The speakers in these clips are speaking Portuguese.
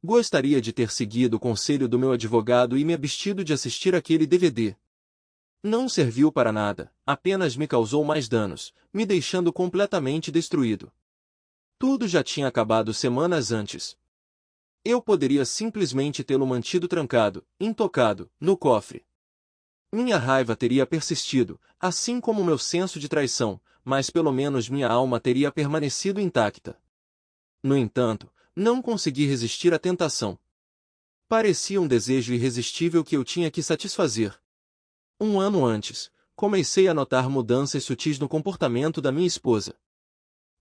Gostaria de ter seguido o conselho do meu advogado e me abstido de assistir aquele DVD. Não serviu para nada, apenas me causou mais danos, me deixando completamente destruído. Tudo já tinha acabado semanas antes. Eu poderia simplesmente tê-lo mantido trancado, intocado, no cofre. Minha raiva teria persistido, assim como meu senso de traição, mas pelo menos minha alma teria permanecido intacta. No entanto, não consegui resistir à tentação. Parecia um desejo irresistível que eu tinha que satisfazer. Um ano antes, comecei a notar mudanças sutis no comportamento da minha esposa.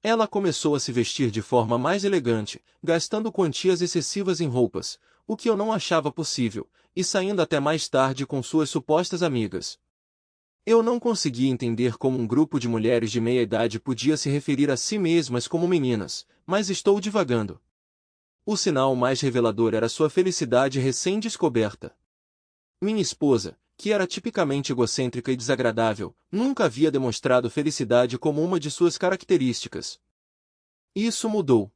Ela começou a se vestir de forma mais elegante, gastando quantias excessivas em roupas, o que eu não achava possível, e saindo até mais tarde com suas supostas amigas. Eu não conseguia entender como um grupo de mulheres de meia idade podia se referir a si mesmas como meninas, mas estou divagando. O sinal mais revelador era sua felicidade recém-descoberta. Minha esposa, que era tipicamente egocêntrica e desagradável, nunca havia demonstrado felicidade como uma de suas características. Isso mudou.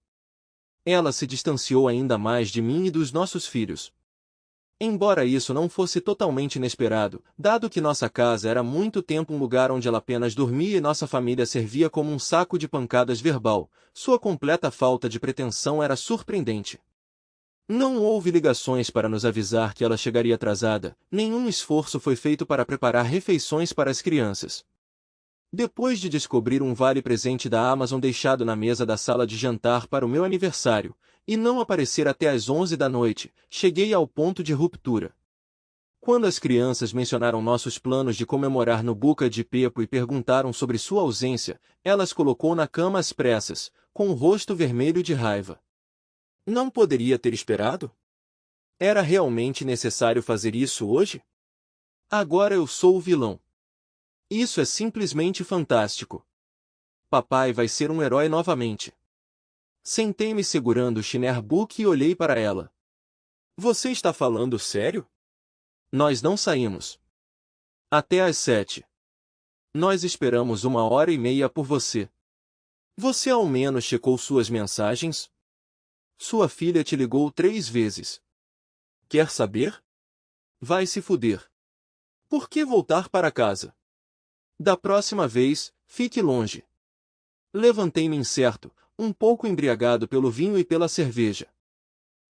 Ela se distanciou ainda mais de mim e dos nossos filhos. Embora isso não fosse totalmente inesperado, dado que nossa casa era há muito tempo um lugar onde ela apenas dormia e nossa família servia como um saco de pancadas verbal, sua completa falta de pretensão era surpreendente. Não houve ligações para nos avisar que ela chegaria atrasada, nenhum esforço foi feito para preparar refeições para as crianças. Depois de descobrir um vale-presente da Amazon deixado na mesa da sala de jantar para o meu aniversário, e não aparecer até às 11 da noite, cheguei ao ponto de ruptura. Quando as crianças mencionaram nossos planos de comemorar no Buca de Beppo e perguntaram sobre sua ausência, ela as colocou na cama às pressas, com o rosto vermelho de raiva. Não poderia ter esperado? Era realmente necessário fazer isso hoje? Agora eu sou o vilão. Isso é simplesmente fantástico. Papai vai ser um herói novamente. Sentei-me segurando o Schnurrbook e olhei para ela. Você está falando sério? Nós não saímos. Até às 7. Nós esperamos 1h30 por você. Você ao menos checou suas mensagens? Sua filha te ligou 3 vezes. Quer saber? Vai se fuder. Por que voltar para casa? Da próxima vez, fique longe. Levantei-me incerto, um pouco embriagado pelo vinho e pela cerveja.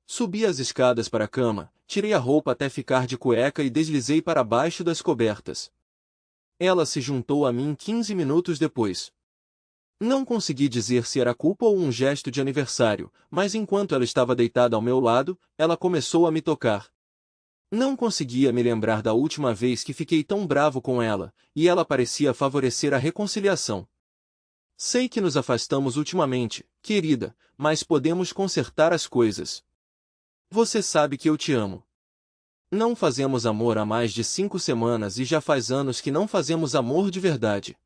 Subi as escadas para a cama, tirei a roupa até ficar de cueca e deslizei para baixo das cobertas. Ela se juntou a mim 15 minutos depois. Não consegui dizer se era culpa ou um gesto de aniversário, mas enquanto ela estava deitada ao meu lado, ela começou a me tocar. Não conseguia me lembrar da última vez que fiquei tão bravo com ela, e ela parecia favorecer a reconciliação. Sei que nos afastamos ultimamente, querida, mas podemos consertar as coisas. Você sabe que eu te amo. Não fazemos amor há mais de 5 semanas e já faz anos que não fazemos amor de verdade.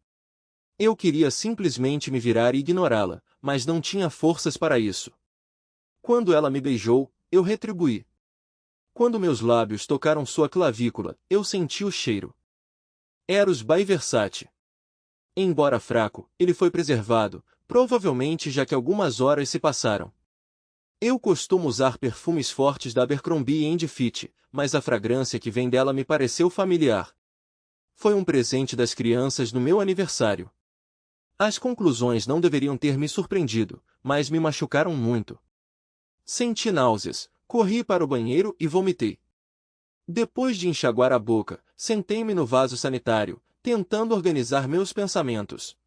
Eu queria simplesmente me virar e ignorá-la, mas não tinha forças para isso. Quando ela me beijou, eu retribuí. Quando meus lábios tocaram sua clavícula, eu senti o cheiro. Eros by Versace. Embora fraco, ele foi preservado, provavelmente já que algumas horas se passaram. Eu costumo usar perfumes fortes da Abercrombie Fitch, mas a fragrância que vem dela me pareceu familiar. Foi um presente das crianças no meu aniversário. As conclusões não deveriam ter me surpreendido, mas me machucaram muito. Senti náuseas, corri para o banheiro e vomitei. Depois de enxaguar a boca, sentei-me no vaso sanitário, tentando organizar meus pensamentos.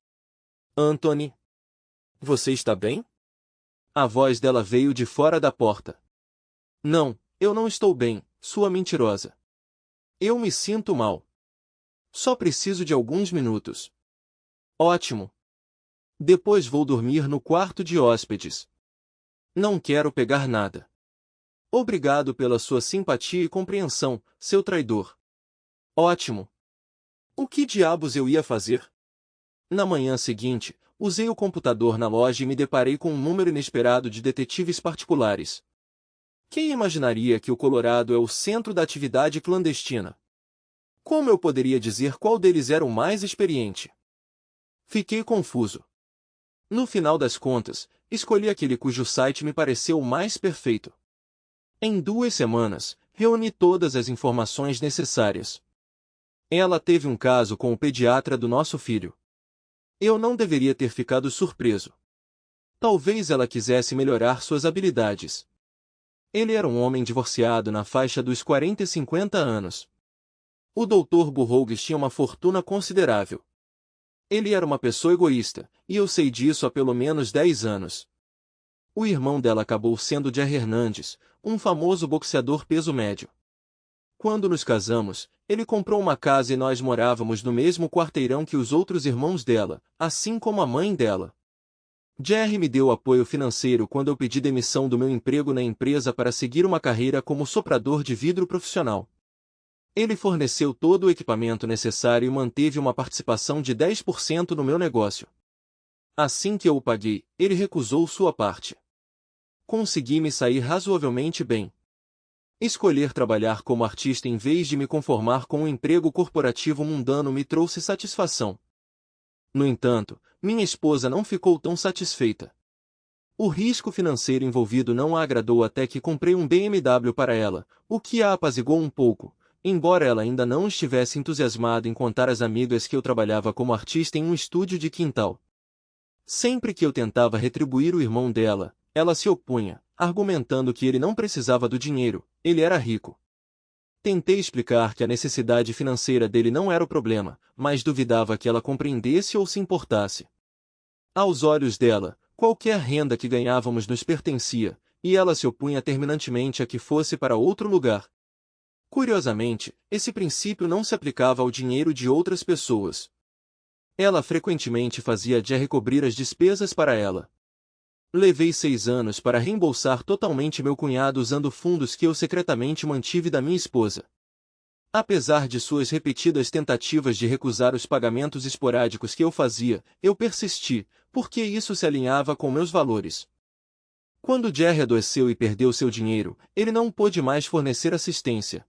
Anthony, você está bem? A voz dela veio de fora da porta. Não, eu não estou bem, sua mentirosa. Eu me sinto mal. Só preciso de alguns minutos. Ótimo. Depois vou dormir no quarto de hóspedes. Não quero pegar nada. Obrigado pela sua simpatia e compreensão, seu traidor. Ótimo. O que diabos eu ia fazer? Na manhã seguinte, usei o computador na loja e me deparei com um número inesperado de detetives particulares. Quem imaginaria que o Colorado é o centro da atividade clandestina? Como eu poderia dizer qual deles era o mais experiente? Fiquei confuso. No final das contas, escolhi aquele cujo site me pareceu o mais perfeito. Em 2 semanas, reuni todas as informações necessárias. Ela teve um caso com o pediatra do nosso filho. Eu não deveria ter ficado surpreso. Talvez ela quisesse melhorar suas habilidades. Ele era um homem divorciado na faixa dos 40 e 50 anos. O Dr. Burroughs tinha uma fortuna considerável. Ele era uma pessoa egoísta, e eu sei disso há pelo menos 10 anos. O irmão dela acabou sendo Jerry Hernandes, um famoso boxeador peso médio. Quando nos casamos, ele comprou uma casa e nós morávamos no mesmo quarteirão que os outros irmãos dela, assim como a mãe dela. Jerry me deu apoio financeiro quando eu pedi demissão do meu emprego na empresa para seguir uma carreira como soprador de vidro profissional. Ele forneceu todo o equipamento necessário e manteve uma participação de 10% no meu negócio. Assim que eu o paguei, ele recusou sua parte. Consegui me sair razoavelmente bem. Escolher trabalhar como artista em vez de me conformar com um emprego corporativo mundano me trouxe satisfação. No entanto, minha esposa não ficou tão satisfeita. O risco financeiro envolvido não a agradou até que comprei um BMW para ela, o que a apaziguou um pouco, embora ela ainda não estivesse entusiasmada em contar às amigas que eu trabalhava como artista em um estúdio de quintal. Sempre que eu tentava retribuir o irmão dela, ela se opunha, argumentando que ele não precisava do dinheiro, ele era rico. Tentei explicar que a necessidade financeira dele não era o problema, mas duvidava que ela compreendesse ou se importasse. Aos olhos dela, qualquer renda que ganhávamos nos pertencia, e ela se opunha terminantemente a que fosse para outro lugar. Curiosamente, esse princípio não se aplicava ao dinheiro de outras pessoas. Ela frequentemente fazia Jerry cobrir as despesas para ela. Levei 6 anos para reembolsar totalmente meu cunhado usando fundos que eu secretamente mantive da minha esposa. Apesar de suas repetidas tentativas de recusar os pagamentos esporádicos que eu fazia, eu persisti, porque isso se alinhava com meus valores. Quando Jerry adoeceu e perdeu seu dinheiro, ele não pôde mais fornecer assistência.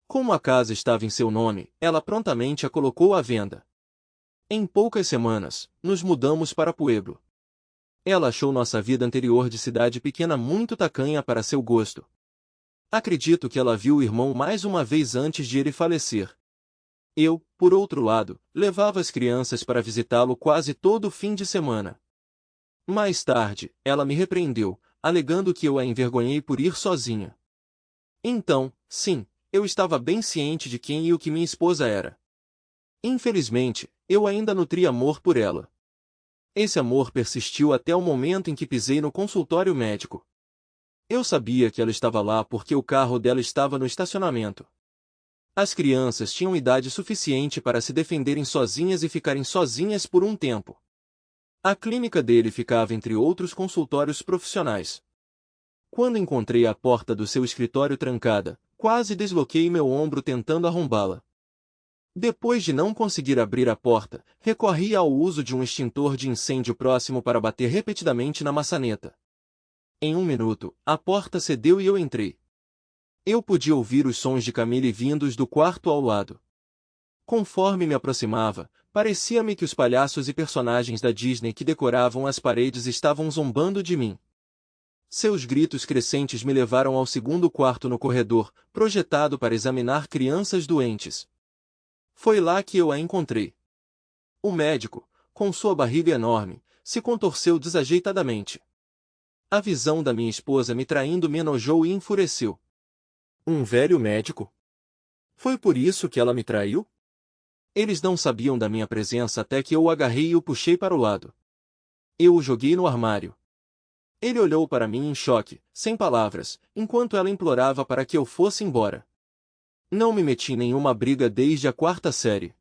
Como a casa estava em seu nome, ela prontamente a colocou à venda. Em poucas semanas, nos mudamos para Pueblo. Ela achou nossa vida anterior de cidade pequena muito tacanha para seu gosto. Acredito que ela viu o irmão mais uma vez antes de ele falecer. Eu, por outro lado, levava as crianças para visitá-lo quase todo fim de semana. Mais tarde, ela me repreendeu, alegando que eu a envergonhei por ir sozinha. Então, sim, eu estava bem ciente de quem e o que minha esposa era. Infelizmente, eu ainda nutria amor por ela. Esse amor persistiu até o momento em que pisei no consultório médico. Eu sabia que ela estava lá porque o carro dela estava no estacionamento. As crianças tinham idade suficiente para se defenderem sozinhas e ficarem sozinhas por um tempo. A clínica dele ficava entre outros consultórios profissionais. Quando encontrei a porta do seu escritório trancada, quase desloquei meu ombro tentando arrombá-la. Depois de não conseguir abrir a porta, recorri ao uso de um extintor de incêndio próximo para bater repetidamente na maçaneta. Em 1 minuto, a porta cedeu e eu entrei. Eu podia ouvir os sons de Camille vindos do quarto ao lado. Conforme me aproximava, parecia-me que os palhaços e personagens da Disney que decoravam as paredes estavam zombando de mim. Seus gritos crescentes me levaram ao segundo quarto no corredor, projetado para examinar crianças doentes. Foi lá que eu a encontrei. O médico, com sua barriga enorme, se contorceu desajeitadamente. A visão da minha esposa me traindo me enojou e enfureceu. Um velho médico? Foi por isso que ela me traiu? Eles não sabiam da minha presença até que eu o agarrei e o puxei para o lado. Eu o joguei no armário. Ele olhou para mim em choque, sem palavras, enquanto ela implorava para que eu fosse embora. Não me meti em nenhuma briga desde a 4ª série.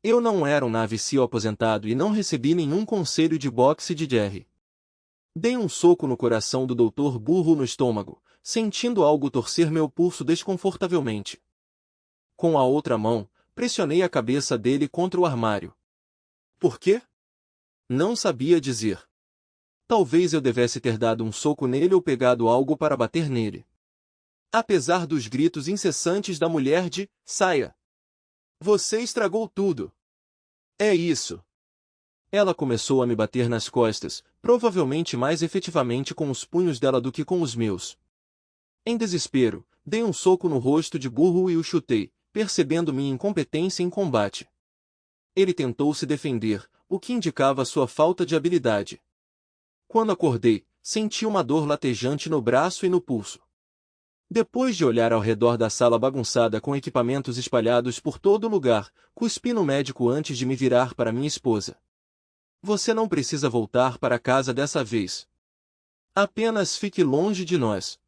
Eu não era um Navy SEAL aposentado e não recebi nenhum conselho de boxe de Jerry. Dei um soco no coração do Dr. Burro no estômago, sentindo algo torcer meu pulso desconfortavelmente. Com a outra mão, pressionei a cabeça dele contra o armário. Por quê? Não sabia dizer. Talvez eu devesse ter dado um soco nele ou pegado algo para bater nele. Apesar dos gritos incessantes da mulher de "Saia! Você estragou tudo!" É isso. Ela começou a me bater nas costas, provavelmente mais efetivamente com os punhos dela do que com os meus. Em desespero, dei um soco no rosto de burro e o chutei, percebendo minha incompetência em combate. Ele tentou se defender, o que indicava sua falta de habilidade. Quando acordei, senti uma dor latejante no braço e no pulso. Depois de olhar ao redor da sala bagunçada com equipamentos espalhados por todo lugar, cuspi no médico antes de me virar para minha esposa. Você não precisa voltar para casa dessa vez. Apenas fique longe de nós.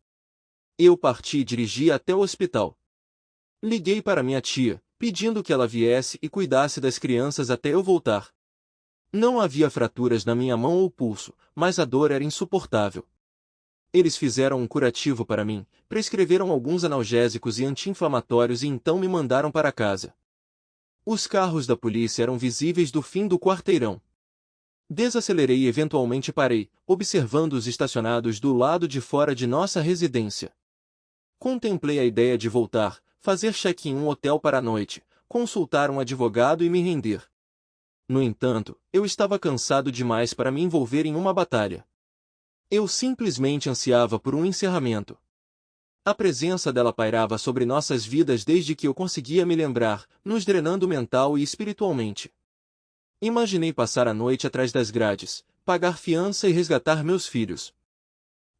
Eu parti e dirigi até o hospital. Liguei para minha tia, pedindo que ela viesse e cuidasse das crianças até eu voltar. Não havia fraturas na minha mão ou pulso, mas a dor era insuportável. Eles fizeram um curativo para mim, prescreveram alguns analgésicos e anti-inflamatórios e então me mandaram para casa. Os carros da polícia eram visíveis do fim do quarteirão. Desacelerei e eventualmente parei, observando os estacionados do lado de fora de nossa residência. Contemplei a ideia de voltar, fazer check-in em um hotel para a noite, consultar um advogado e me render. No entanto, eu estava cansado demais para me envolver em uma batalha. Eu simplesmente ansiava por um encerramento. A presença dela pairava sobre nossas vidas desde que eu conseguia me lembrar, nos drenando mental e espiritualmente. Imaginei passar a noite atrás das grades, pagar fiança e resgatar meus filhos.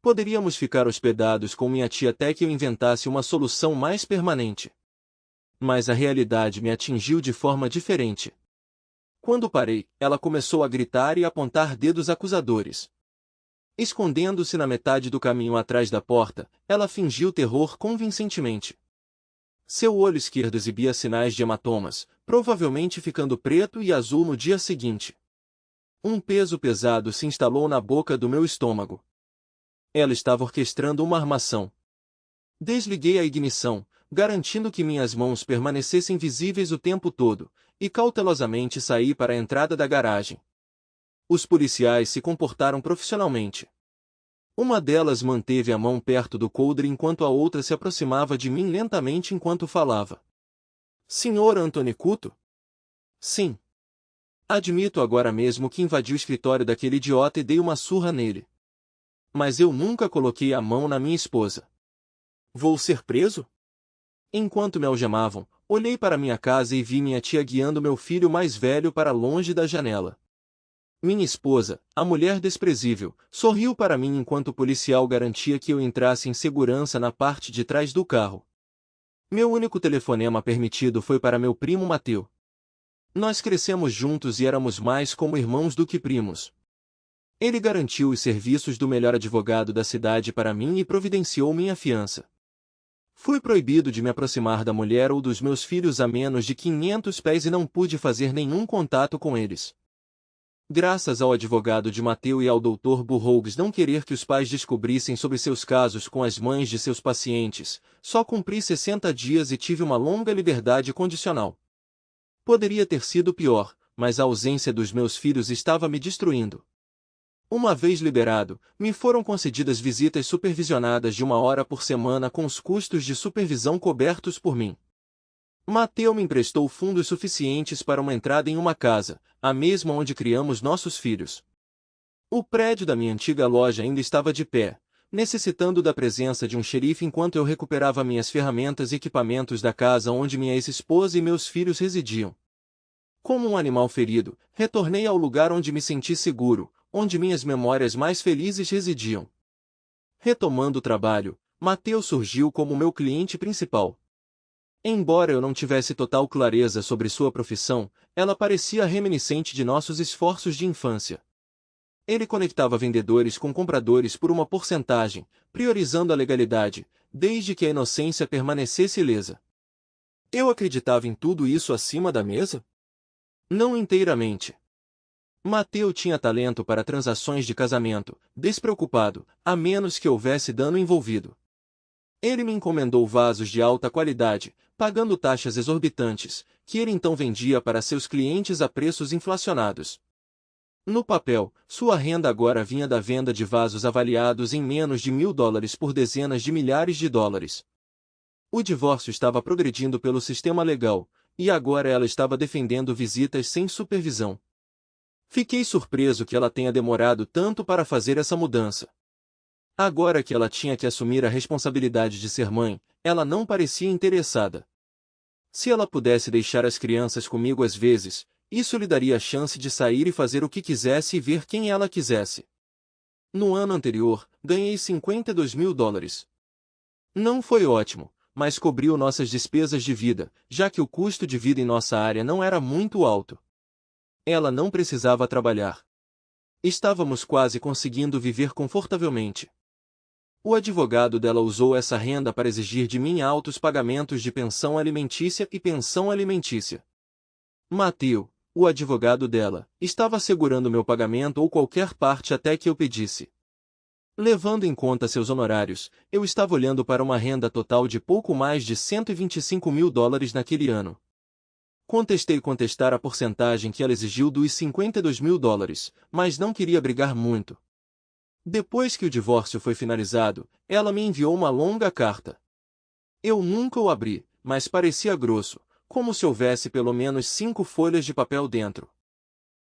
Poderíamos ficar hospedados com minha tia até que eu inventasse uma solução mais permanente. Mas a realidade me atingiu de forma diferente. Quando parei, ela começou a gritar e apontar dedos acusadores. Escondendo-se na metade do caminho atrás da porta, ela fingiu terror convincentemente. Seu olho esquerdo exibia sinais de hematomas, provavelmente ficando preto e azul no dia seguinte. Um peso pesado se instalou na boca do meu estômago. Ela estava orquestrando uma armação. Desliguei a ignição, garantindo que minhas mãos permanecessem visíveis o tempo todo, e cautelosamente saí para a entrada da garagem. Os policiais se comportaram profissionalmente. Uma delas manteve a mão perto do coldre enquanto a outra se aproximava de mim lentamente enquanto falava. Senhor Anthony Couto? Sim. Admito agora mesmo que invadi o escritório daquele idiota e dei uma surra nele. Mas eu nunca coloquei a mão na minha esposa. Vou ser preso? Enquanto me algemavam, olhei para minha casa e vi minha tia guiando meu filho mais velho para longe da janela. Minha esposa, a mulher desprezível, sorriu para mim enquanto o policial garantia que eu entrasse em segurança na parte de trás do carro. Meu único telefonema permitido foi para meu primo Mateu. Nós crescemos juntos e éramos mais como irmãos do que primos. Ele garantiu os serviços do melhor advogado da cidade para mim e providenciou minha fiança. Fui proibido de me aproximar da mulher ou dos meus filhos a menos de 500 pés e não pude fazer nenhum contato com eles. Graças ao advogado de Mateu e ao Dr. Burroughs não querer que os pais descobrissem sobre seus casos com as mães de seus pacientes, só cumpri 60 dias e tive uma longa liberdade condicional. Poderia ter sido pior, mas a ausência dos meus filhos estava me destruindo. Uma vez liberado, me foram concedidas visitas supervisionadas de 1 hora por semana com os custos de supervisão cobertos por mim. Mateu me emprestou fundos suficientes para uma entrada em uma casa, a mesma onde criamos nossos filhos. O prédio da minha antiga loja ainda estava de pé, necessitando da presença de um xerife enquanto eu recuperava minhas ferramentas e equipamentos da casa onde minha ex-esposa e meus filhos residiam. Como um animal ferido, retornei ao lugar onde me senti seguro, onde minhas memórias mais felizes residiam. Retomando o trabalho, Mateu surgiu como meu cliente principal. Embora eu não tivesse total clareza sobre sua profissão, ela parecia reminiscente de nossos esforços de infância. Ele conectava vendedores com compradores por uma porcentagem, priorizando a legalidade, desde que a inocência permanecesse ilesa. Eu acreditava em tudo isso acima da mesa? Não inteiramente. Mateu tinha talento para transações de casamento, despreocupado, a menos que houvesse dano envolvido. Ele me encomendou vasos de alta qualidade, pagando taxas exorbitantes, que ele então vendia para seus clientes a preços inflacionados. No papel, sua renda agora vinha da venda de vasos avaliados em menos de $1.000 por dezenas de milhares de dólares. O divórcio estava progredindo pelo sistema legal, e agora ela estava defendendo visitas sem supervisão. Fiquei surpreso que ela tenha demorado tanto para fazer essa mudança. Agora que ela tinha que assumir a responsabilidade de ser mãe, ela não parecia interessada. Se ela pudesse deixar as crianças comigo às vezes, isso lhe daria a chance de sair e fazer o que quisesse e ver quem ela quisesse. No ano anterior, ganhei $52.000. Não foi ótimo, mas cobriu nossas despesas de vida, já que o custo de vida em nossa área não era muito alto. Ela não precisava trabalhar. Estávamos quase conseguindo viver confortavelmente. O advogado dela usou essa renda para exigir de mim altos pagamentos de pensão alimentícia e pensão alimentícia. Mateu, o advogado dela, estava assegurando meu pagamento ou qualquer parte até que eu pedisse. Levando em conta seus honorários, eu estava olhando para uma renda total de pouco mais de $125.000 naquele ano. Contestar a porcentagem que ela exigiu dos $52.000, mas não queria brigar muito. Depois que o divórcio foi finalizado, ela me enviou uma longa carta. Eu nunca o abri, mas parecia grosso, como se houvesse pelo menos 5 folhas de papel dentro.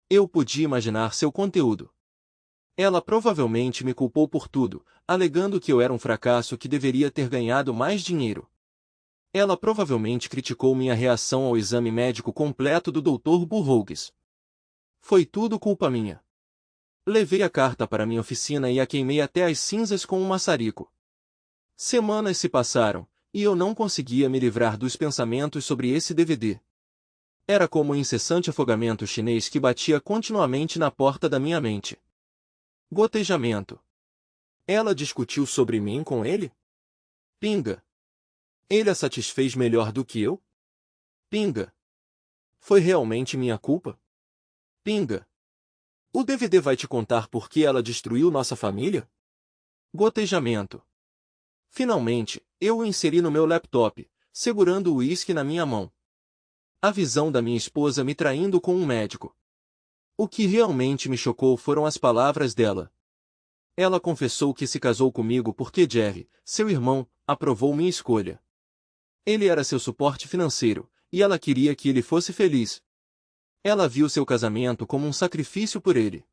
Eu podia imaginar seu conteúdo. Ela provavelmente me culpou por tudo, alegando que eu era um fracasso que deveria ter ganhado mais dinheiro. Ela provavelmente criticou minha reação ao exame médico completo do Dr. Burroughs. Foi tudo culpa minha. Levei a carta para minha oficina e a queimei até as cinzas com um maçarico. Semanas se passaram, e eu não conseguia me livrar dos pensamentos sobre esse DVD. Era como um incessante afogamento chinês que batia continuamente na porta da minha mente. Gotejamento. Ela discutiu sobre mim com ele? Pinga. Ele a satisfez melhor do que eu? Pinga. Foi realmente minha culpa? Pinga. O DVD vai te contar por que ela destruiu nossa família? Gotejamento. Finalmente, eu o inseri no meu laptop, segurando o uísque na minha mão. A visão da minha esposa me traindo com um médico. O que realmente me chocou foram as palavras dela. Ela confessou que se casou comigo porque Jerry, seu irmão, aprovou minha escolha. Ele era seu suporte financeiro, e ela queria que ele fosse feliz. Ela viu seu casamento como um sacrifício por ele.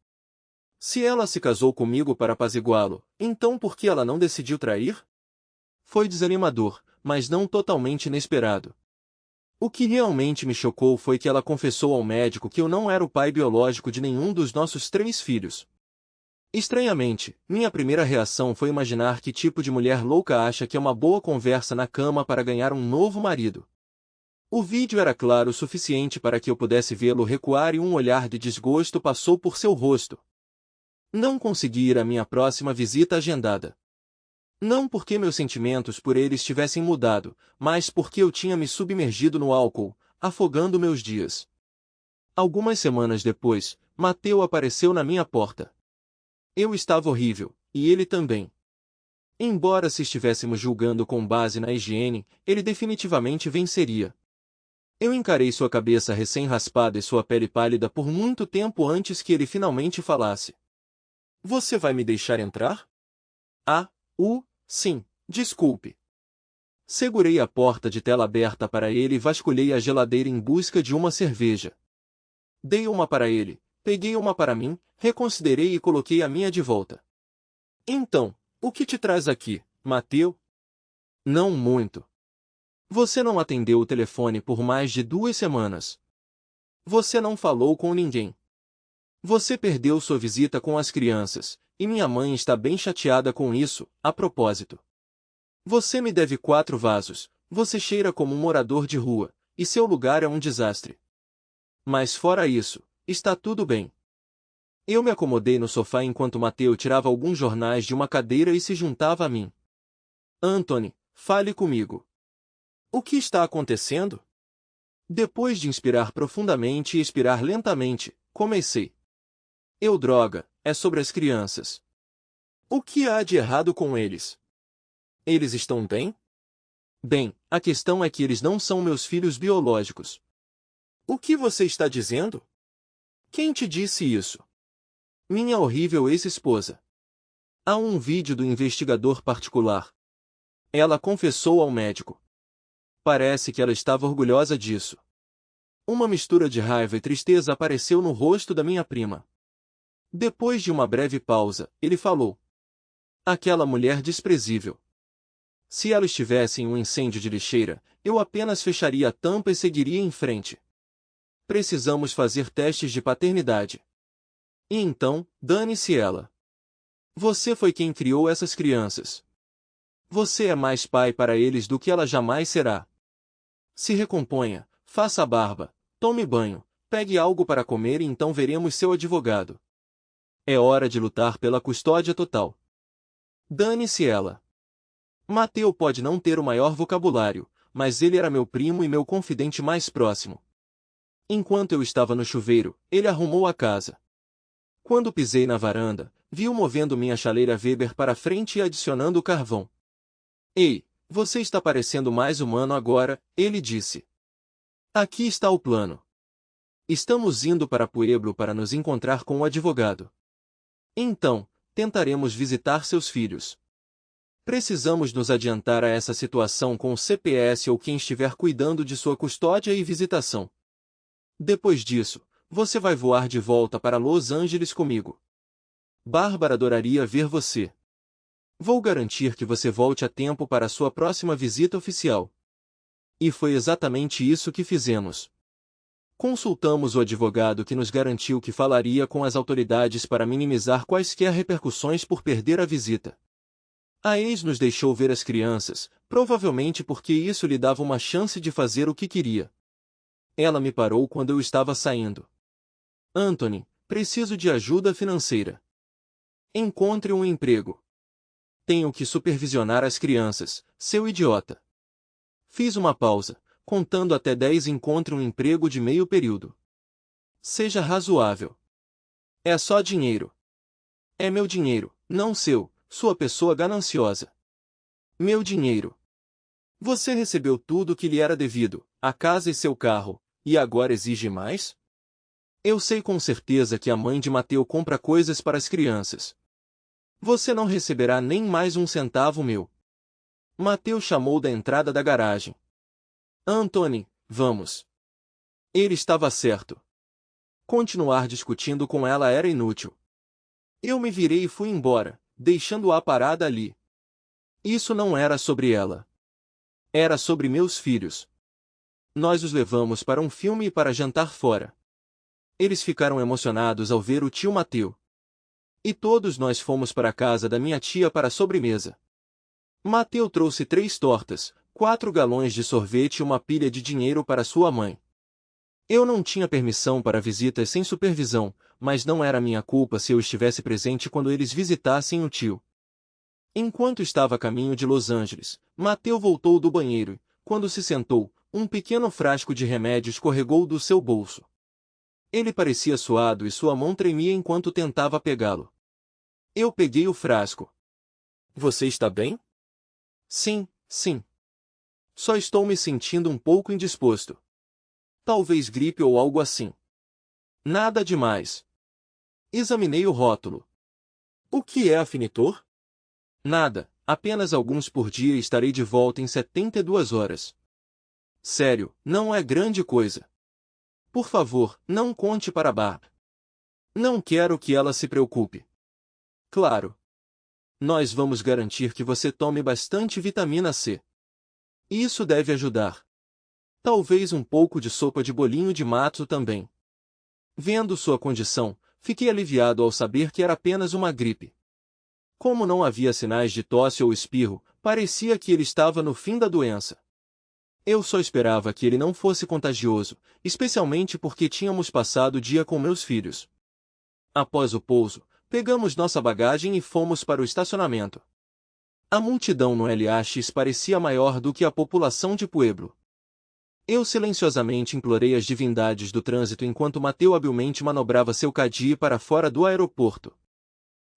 Se ela se casou comigo para apaziguá-lo, então por que ela não decidiu trair? Foi desanimador, mas não totalmente inesperado. O que realmente me chocou foi que ela confessou ao médico que eu não era o pai biológico de nenhum dos nossos 3 filhos. Estranhamente, minha primeira reação foi imaginar que tipo de mulher louca acha que é uma boa conversa na cama para ganhar um novo marido. O vídeo era claro o suficiente para que eu pudesse vê-lo recuar e um olhar de desgosto passou por seu rosto. Não consegui ir à minha próxima visita agendada. Não porque meus sentimentos por ele tivessem mudado, mas porque eu tinha me submergido no álcool, afogando meus dias. Algumas semanas depois, Mateu apareceu na minha porta. Eu estava horrível, e ele também. Embora se estivéssemos julgando com base na higiene, ele definitivamente venceria. Eu encarei sua cabeça recém-raspada e sua pele pálida por muito tempo antes que ele finalmente falasse. Você vai me deixar entrar? Sim, desculpe. Segurei a porta de tela aberta para ele e vasculhei a geladeira em busca de uma cerveja. Dei uma para ele, peguei uma para mim, reconsiderei e coloquei a minha de volta. Então, o que te traz aqui, Mateu? Não muito. Você não atendeu o telefone por mais de 2 semanas. Você não falou com ninguém. Você perdeu sua visita com as crianças, e minha mãe está bem chateada com isso, a propósito. Você me deve 4 vasos, você cheira como um morador de rua, e seu lugar é um desastre. Mas fora isso, está tudo bem. Eu me acomodei no sofá enquanto Mateu tirava alguns jornais de uma cadeira e se juntava a mim. Anthony, fale comigo. O que está acontecendo? Depois de inspirar profundamente e expirar lentamente, comecei. Droga, é sobre as crianças. O que há de errado com eles? Eles estão bem? Bem, a questão é que eles não são meus filhos biológicos. O que você está dizendo? Quem te disse isso? Minha horrível ex-esposa. Há um vídeo do investigador particular. Ela confessou ao médico. Parece que ela estava orgulhosa disso. Uma mistura de raiva e tristeza apareceu no rosto da minha prima. Depois de uma breve pausa, ele falou. Aquela mulher desprezível. Se ela estivesse em um incêndio de lixeira, eu apenas fecharia a tampa e seguiria em frente. Precisamos fazer testes de paternidade. E então, dane-se ela. Você foi quem criou essas crianças. Você é mais pai para eles do que ela jamais será. Se recomponha, faça a barba, tome banho, pegue algo para comer e então veremos seu advogado. É hora de lutar pela custódia total. Dane-se ela. Mateu pode não ter o maior vocabulário, mas ele era meu primo e meu confidente mais próximo. Enquanto eu estava no chuveiro, ele arrumou a casa. Quando pisei na varanda, vi-o movendo minha chaleira Weber para frente e adicionando carvão. Ei, você está parecendo mais humano agora, ele disse. Aqui está o plano. Estamos indo para Pueblo para nos encontrar com o advogado. Então, tentaremos visitar seus filhos. Precisamos nos adiantar a essa situação com o CPS ou quem estiver cuidando de sua custódia e visitação. Depois disso, você vai voar de volta para Los Angeles comigo. Bárbara adoraria ver você. Vou garantir que você volte a tempo para a sua próxima visita oficial. E foi exatamente isso que fizemos. Consultamos o advogado que nos garantiu que falaria com as autoridades para minimizar quaisquer repercussões por perder a visita. A ex nos deixou ver as crianças, provavelmente porque isso lhe dava uma chance de fazer o que queria. Ela me parou quando eu estava saindo. Anthony, preciso de ajuda financeira. Encontre um emprego. Tenho que supervisionar as crianças, seu idiota. Fiz uma pausa, contando até 10 e encontre um emprego de meio período. Seja razoável. É só dinheiro. É meu dinheiro, não seu, sua pessoa gananciosa. Meu dinheiro. Você recebeu tudo o que lhe era devido, a casa e seu carro, e agora exige mais? Eu sei com certeza que a mãe de Mateu compra coisas para as crianças. Você não receberá nem mais um centavo meu. Mateu chamou da entrada da garagem. Anthony, vamos. Ele estava certo. Continuar discutindo com ela era inútil. Eu me virei e fui embora, deixando-a parada ali. Isso não era sobre ela. Era sobre meus filhos. Nós os levamos para um filme e para jantar fora. Eles ficaram emocionados ao ver o tio Mateu. E todos nós fomos para a casa da minha tia para a sobremesa. Mateu trouxe 3 tortas, 4 galões de sorvete e uma pilha de dinheiro para sua mãe. Eu não tinha permissão para visitas sem supervisão, mas não era minha culpa se eu estivesse presente quando eles visitassem o tio. Enquanto estava a caminho de Los Angeles, Mateu voltou do banheiro e, quando se sentou, um pequeno frasco de remédio escorregou do seu bolso. Ele parecia suado e sua mão tremia enquanto tentava pegá-lo. Eu peguei o frasco. Você está bem? Sim, sim. Só estou me sentindo um pouco indisposto. Talvez gripe ou algo assim. Nada demais. Examinei o rótulo. O que é afinitor? Nada, apenas alguns por dia e estarei de volta em 72 horas. Sério, não é grande coisa. Por favor, não conte para Barb. Não quero que ela se preocupe. Claro. Nós vamos garantir que você tome bastante vitamina C. Isso deve ajudar. Talvez um pouco de sopa de bolinho de matzo também. Vendo sua condição, fiquei aliviado ao saber que era apenas uma gripe. Como não havia sinais de tosse ou espirro, parecia que ele estava no fim da doença. Eu só esperava que ele não fosse contagioso, especialmente porque tínhamos passado o dia com meus filhos. Após o pouso, pegamos nossa bagagem e fomos para o estacionamento. A multidão no LAX parecia maior do que a população de Pueblo. Eu silenciosamente implorei as divindades do trânsito enquanto Mateu habilmente manobrava seu Caddy para fora do aeroporto.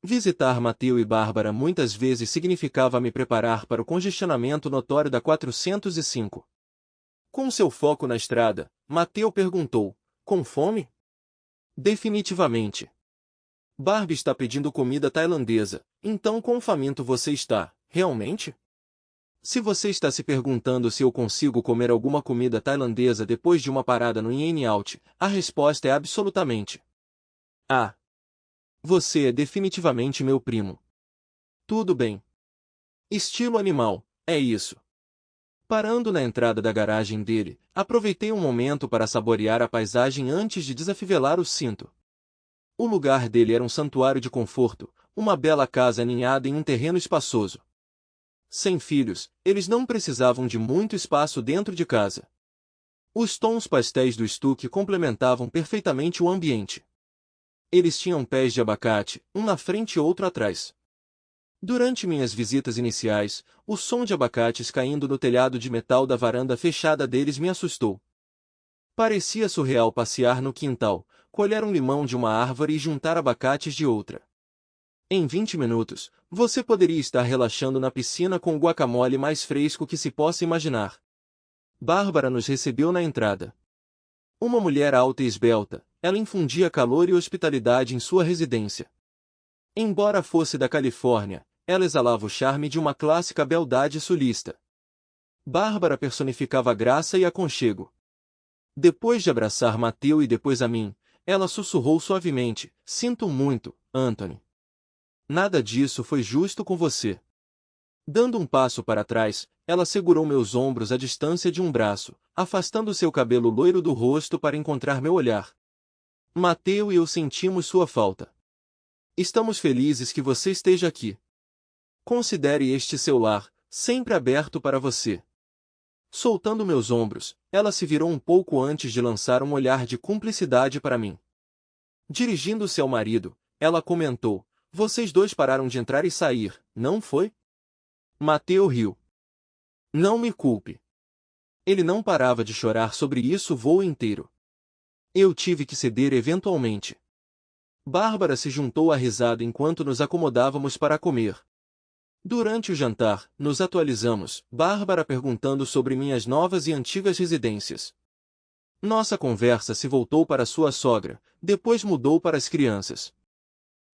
Visitar Mateu e Bárbara muitas vezes significava me preparar para o congestionamento notório da 405. Com seu foco na estrada, Mateu perguntou, com fome? Definitivamente. Barbie está pedindo comida tailandesa, então quão faminto você está, realmente? Se você está se perguntando se eu consigo comer alguma comida tailandesa depois de uma parada no In-N-Out, a resposta é absolutamente. Ah! Você é definitivamente meu primo. Tudo bem. Estilo animal, é isso. Parando na entrada da garagem dele, aproveitei um momento para saborear a paisagem antes de desafivelar o cinto. O lugar dele era um santuário de conforto, uma bela casa aninhada em um terreno espaçoso. Sem filhos, eles não precisavam de muito espaço dentro de casa. Os tons pastéis do estuque complementavam perfeitamente o ambiente. Eles tinham pés de abacate, um na frente e outro atrás. Durante minhas visitas iniciais, o som de abacates caindo no telhado de metal da varanda fechada deles me assustou. Parecia surreal passear no quintal, colher um limão de uma árvore e juntar abacates de outra. Em 20 minutos, você poderia estar relaxando na piscina com o guacamole mais fresco que se possa imaginar. Bárbara nos recebeu na entrada. Uma mulher alta e esbelta, ela infundia calor e hospitalidade em sua residência. Embora fosse da Califórnia, ela exalava o charme de uma clássica beldade sulista. Bárbara personificava a graça e aconchego. Depois de abraçar Mateu e depois a mim, ela sussurrou suavemente: "Sinto muito, Anthony. Nada disso foi justo com você." Dando um passo para trás, ela segurou meus ombros à distância de um braço, afastando seu cabelo loiro do rosto para encontrar meu olhar. "Mateu e eu sentimos sua falta. Estamos felizes que você esteja aqui. Considere este seu lar, sempre aberto para você." Soltando meus ombros, ela se virou um pouco antes de lançar um olhar de cumplicidade para mim. Dirigindo-se ao marido, ela comentou: "Vocês dois pararam de entrar e sair, não foi?" Mateu riu. "Não me culpe. Ele não parava de chorar sobre isso o voo inteiro. Eu tive que ceder eventualmente." Bárbara se juntou à risada enquanto nos acomodávamos para comer. Durante o jantar, nos atualizamos, Bárbara perguntando sobre minhas novas e antigas residências. Nossa conversa se voltou para sua sogra, depois mudou para as crianças.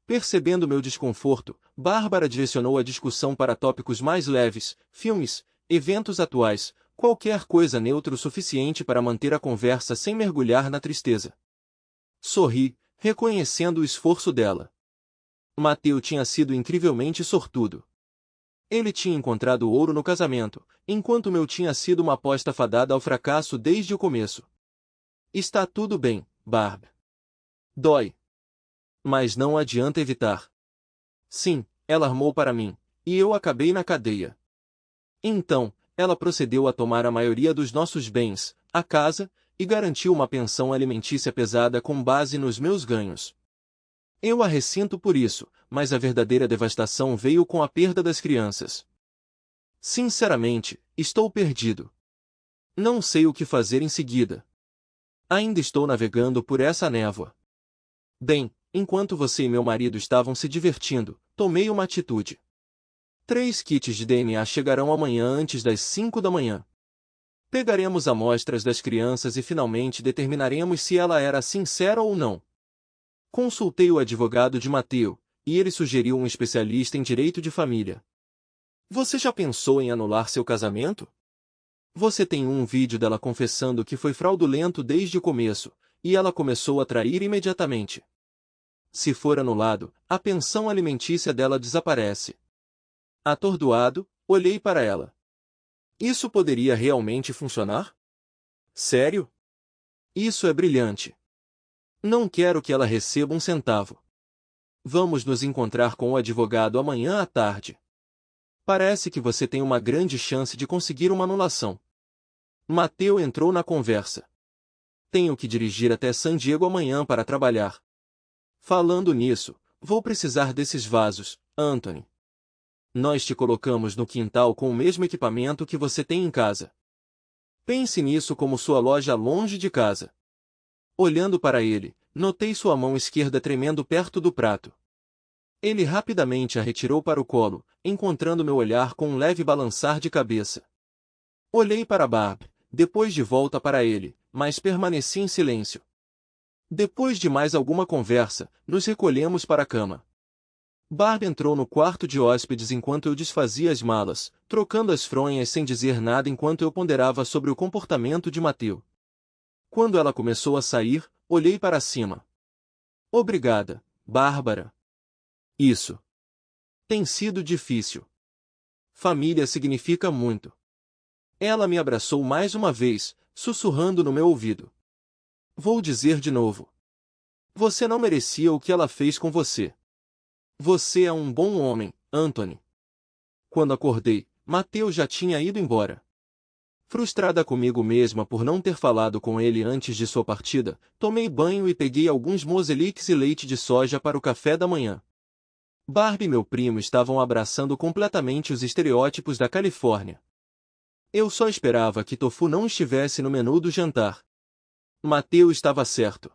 Percebendo meu desconforto, Bárbara direcionou a discussão para tópicos mais leves: filmes, eventos atuais, qualquer coisa neutra o suficiente para manter a conversa sem mergulhar na tristeza. Sorri, reconhecendo o esforço dela. Mateu tinha sido incrivelmente sortudo. Ele tinha encontrado o ouro no casamento, enquanto meu tinha sido uma aposta fadada ao fracasso desde o começo. Está tudo bem, Barb. Dói. Mas não adianta evitar. Sim, ela armou para mim, e eu acabei na cadeia. Então, ela procedeu a tomar a maioria dos nossos bens, a casa, e garantiu uma pensão alimentícia pesada com base nos meus ganhos. Eu a ressinto por isso, mas a verdadeira devastação veio com a perda das crianças. Sinceramente, estou perdido. Não sei o que fazer em seguida. Ainda estou navegando por essa névoa. Bem, enquanto você e meu marido estavam se divertindo, tomei uma atitude. 3 kits de DNA chegarão amanhã antes das 5 da manhã. Pegaremos amostras das crianças e finalmente determinaremos se ela era sincera ou não. Consultei o advogado de Mateu, e ele sugeriu um especialista em direito de família. Você já pensou em anular seu casamento? Você tem um vídeo dela confessando que foi fraudulento desde o começo, e ela começou a trair imediatamente. Se for anulado, a pensão alimentícia dela desaparece. Atordoado, olhei para ela. Isso poderia realmente funcionar? Sério? Isso é brilhante. Não quero que ela receba um centavo. Vamos nos encontrar com o advogado amanhã à tarde. Parece que você tem uma grande chance de conseguir uma anulação. Mateu entrou na conversa. Tenho que dirigir até San Diego amanhã para trabalhar. Falando nisso, vou precisar desses vasos, Anthony. Nós te colocamos no quintal com o mesmo equipamento que você tem em casa. Pense nisso como sua loja longe de casa. Olhando para ele, notei sua mão esquerda tremendo perto do prato. Ele rapidamente a retirou para o colo, encontrando meu olhar com um leve balançar de cabeça. Olhei para Barb, depois de volta para ele, mas permaneci em silêncio. Depois de mais alguma conversa, nos recolhemos para a cama. Barb entrou no quarto de hóspedes enquanto eu desfazia as malas, trocando as fronhas sem dizer nada enquanto eu ponderava sobre o comportamento de Mateu. Quando ela começou a sair, olhei para cima. Obrigada, Bárbara. Isso. Tem sido difícil. Família significa muito. Ela me abraçou mais uma vez, sussurrando no meu ouvido. Vou dizer de novo. Você não merecia o que ela fez com você. Você é um bom homem, Anthony. Quando acordei, Mateus já tinha ido embora. Frustrada comigo mesma por não ter falado com ele antes de sua partida, tomei banho e peguei alguns mozeliques e leite de soja para o café da manhã. Barbie e meu primo estavam abraçando completamente os estereótipos da Califórnia. Eu só esperava que tofu não estivesse no menu do jantar. Mateus estava certo.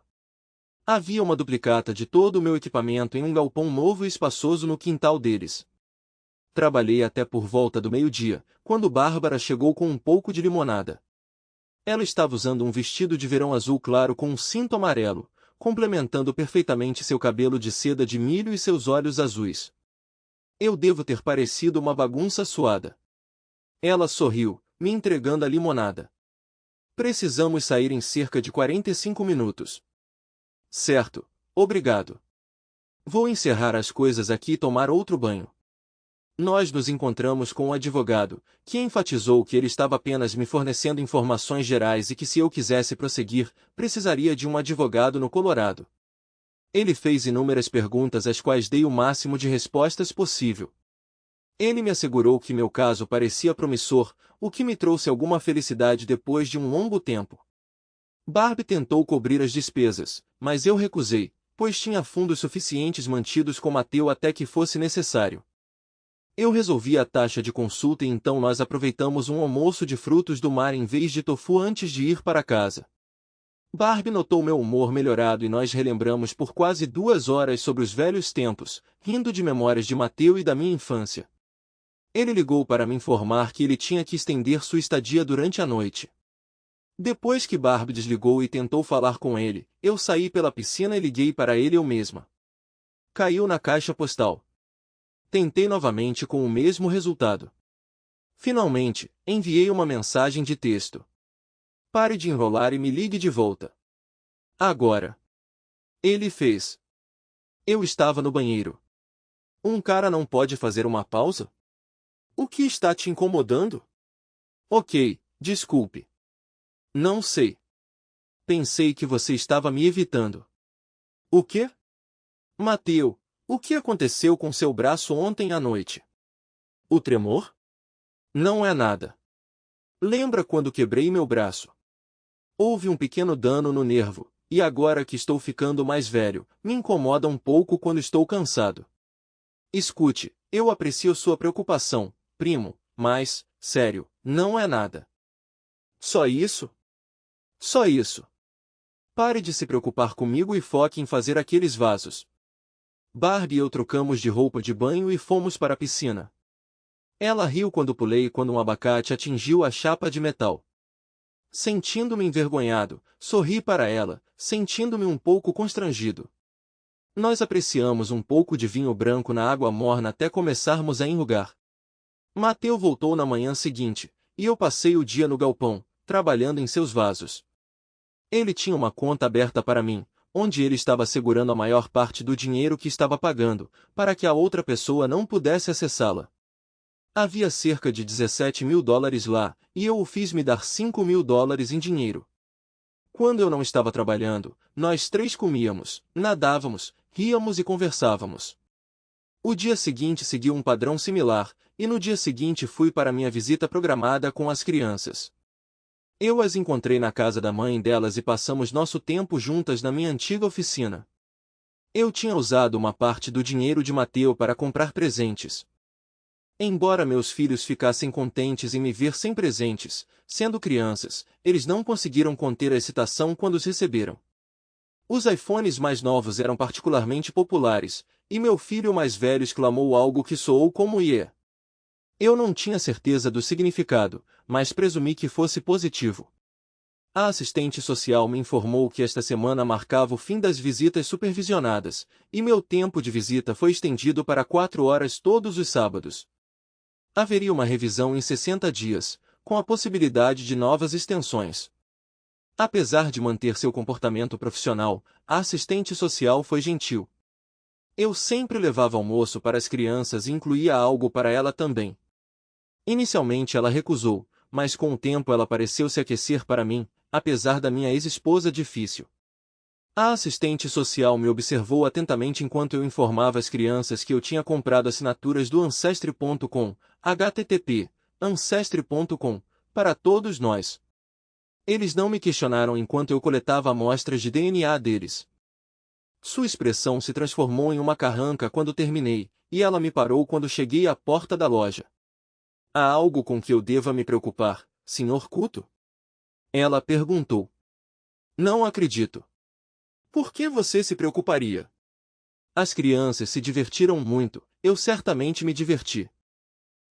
Havia uma duplicata de todo o meu equipamento em um galpão novo e espaçoso no quintal deles. Trabalhei até por volta do meio-dia, quando Bárbara chegou com um pouco de limonada. Ela estava usando um vestido de verão azul claro com um cinto amarelo, complementando perfeitamente seu cabelo de seda de milho e seus olhos azuis. Eu devo ter parecido uma bagunça suada. Ela sorriu, me entregando a limonada. Precisamos sair em cerca de 45 minutos. Certo, obrigado. Vou encerrar as coisas aqui e tomar outro banho. Nós nos encontramos com o advogado, que enfatizou que ele estava apenas me fornecendo informações gerais e que se eu quisesse prosseguir, precisaria de um advogado no Colorado. Ele fez inúmeras perguntas às quais dei o máximo de respostas possível. Ele me assegurou que meu caso parecia promissor, o que me trouxe alguma felicidade depois de um longo tempo. Barbie tentou cobrir as despesas, mas eu recusei, pois tinha fundos suficientes mantidos com Mateus até que fosse necessário. Eu resolvi a taxa de consulta e então nós aproveitamos um almoço de frutos do mar em vez de tofu antes de ir para casa. Barbie notou meu humor melhorado e nós relembramos por quase 2 horas sobre os velhos tempos, rindo de memórias de Mateus e da minha infância. Ele ligou para me informar que ele tinha que estender sua estadia durante a noite. Depois que Barbie desligou e tentou falar com ele, eu saí pela piscina e liguei para ele eu mesma. Caiu na caixa postal. Tentei novamente com o mesmo resultado. Finalmente, enviei uma mensagem de texto. Pare de enrolar e me ligue de volta. Agora. Ele fez. Eu estava no banheiro. Um cara não pode fazer uma pausa? O que está te incomodando? Ok, desculpe. Não sei. Pensei que você estava me evitando. O quê? Mateus, o que aconteceu com seu braço ontem à noite? O tremor? Não é nada. Lembra quando quebrei meu braço? Houve um pequeno dano no nervo, e agora que estou ficando mais velho, me incomoda um pouco quando estou cansado. Escute, eu aprecio sua preocupação, primo, mas, sério, não é nada. Só isso? Só isso. Pare de se preocupar comigo e foque em fazer aqueles vasos. Barbie e eu trocamos de roupa de banho e fomos para a piscina. Ela riu quando pulei quando um abacate atingiu a chapa de metal. Sentindo-me envergonhado, sorri para ela, sentindo-me um pouco constrangido. Nós apreciamos um pouco de vinho branco na água morna até começarmos a enrugar. Mateus voltou na manhã seguinte, e eu passei o dia no galpão, trabalhando em seus vasos. Ele tinha uma conta aberta para mim, onde ele estava segurando a maior parte do dinheiro que estava pagando, para que a outra pessoa não pudesse acessá-la. Havia cerca de $17.000 lá, e eu o fiz me dar $5.000 em dinheiro. Quando eu não estava trabalhando, nós três comíamos, nadávamos, ríamos e conversávamos. O dia seguinte seguiu um padrão similar, e no dia seguinte fui para minha visita programada com as crianças. Eu as encontrei na casa da mãe delas e passamos nosso tempo juntas na minha antiga oficina. Eu tinha usado uma parte do dinheiro de Mateus para comprar presentes. Embora meus filhos ficassem contentes em me ver sem presentes, sendo crianças, eles não conseguiram conter a excitação quando os receberam. Os iPhones mais novos eram particularmente populares, e meu filho mais velho exclamou algo que soou como "yeah". Eu não tinha certeza do significado, mas presumi que fosse positivo. A assistente social me informou que esta semana marcava o fim das visitas supervisionadas, e meu tempo de visita foi estendido para 4 horas todos os sábados. Haveria uma revisão em 60 dias, com a possibilidade de novas extensões. Apesar de manter seu comportamento profissional, a assistente social foi gentil. Eu sempre levava almoço para as crianças e incluía algo para ela também. Inicialmente ela recusou, mas com o tempo ela pareceu se aquecer para mim, apesar da minha ex-esposa difícil. A assistente social me observou atentamente enquanto eu informava as crianças que eu tinha comprado assinaturas do Ancestry.com, http://ancestry.com, para todos nós. Eles não me questionaram enquanto eu coletava amostras de DNA deles. Sua expressão se transformou em uma carranca quando terminei, e ela me parou quando cheguei à porta da loja. Há algo com que eu deva me preocupar, Sr. Couto? Ela perguntou. Não acredito. Por que você se preocuparia? As crianças se divertiram muito, eu certamente me diverti.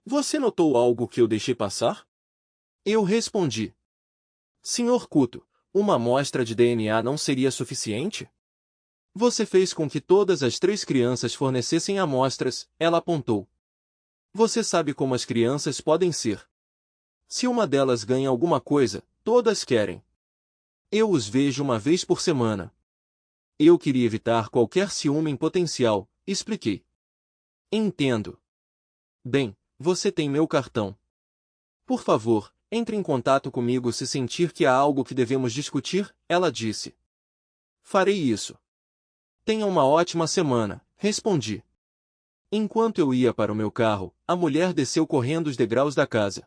Você notou algo que eu deixei passar? Eu respondi. Sr. Couto, uma amostra de DNA não seria suficiente? Você fez com que todas as 3 crianças fornecessem amostras, ela apontou. Você sabe como as crianças podem ser. Se uma delas ganha alguma coisa, todas querem. Eu os vejo uma vez por semana. Eu queria evitar qualquer ciúme em potencial, expliquei. Entendo. Bem, você tem meu cartão. Por favor, entre em contato comigo se sentir que há algo que devemos discutir, ela disse. Farei isso. Tenha uma ótima semana, respondi. Enquanto eu ia para o meu carro, a mulher desceu correndo os degraus da casa.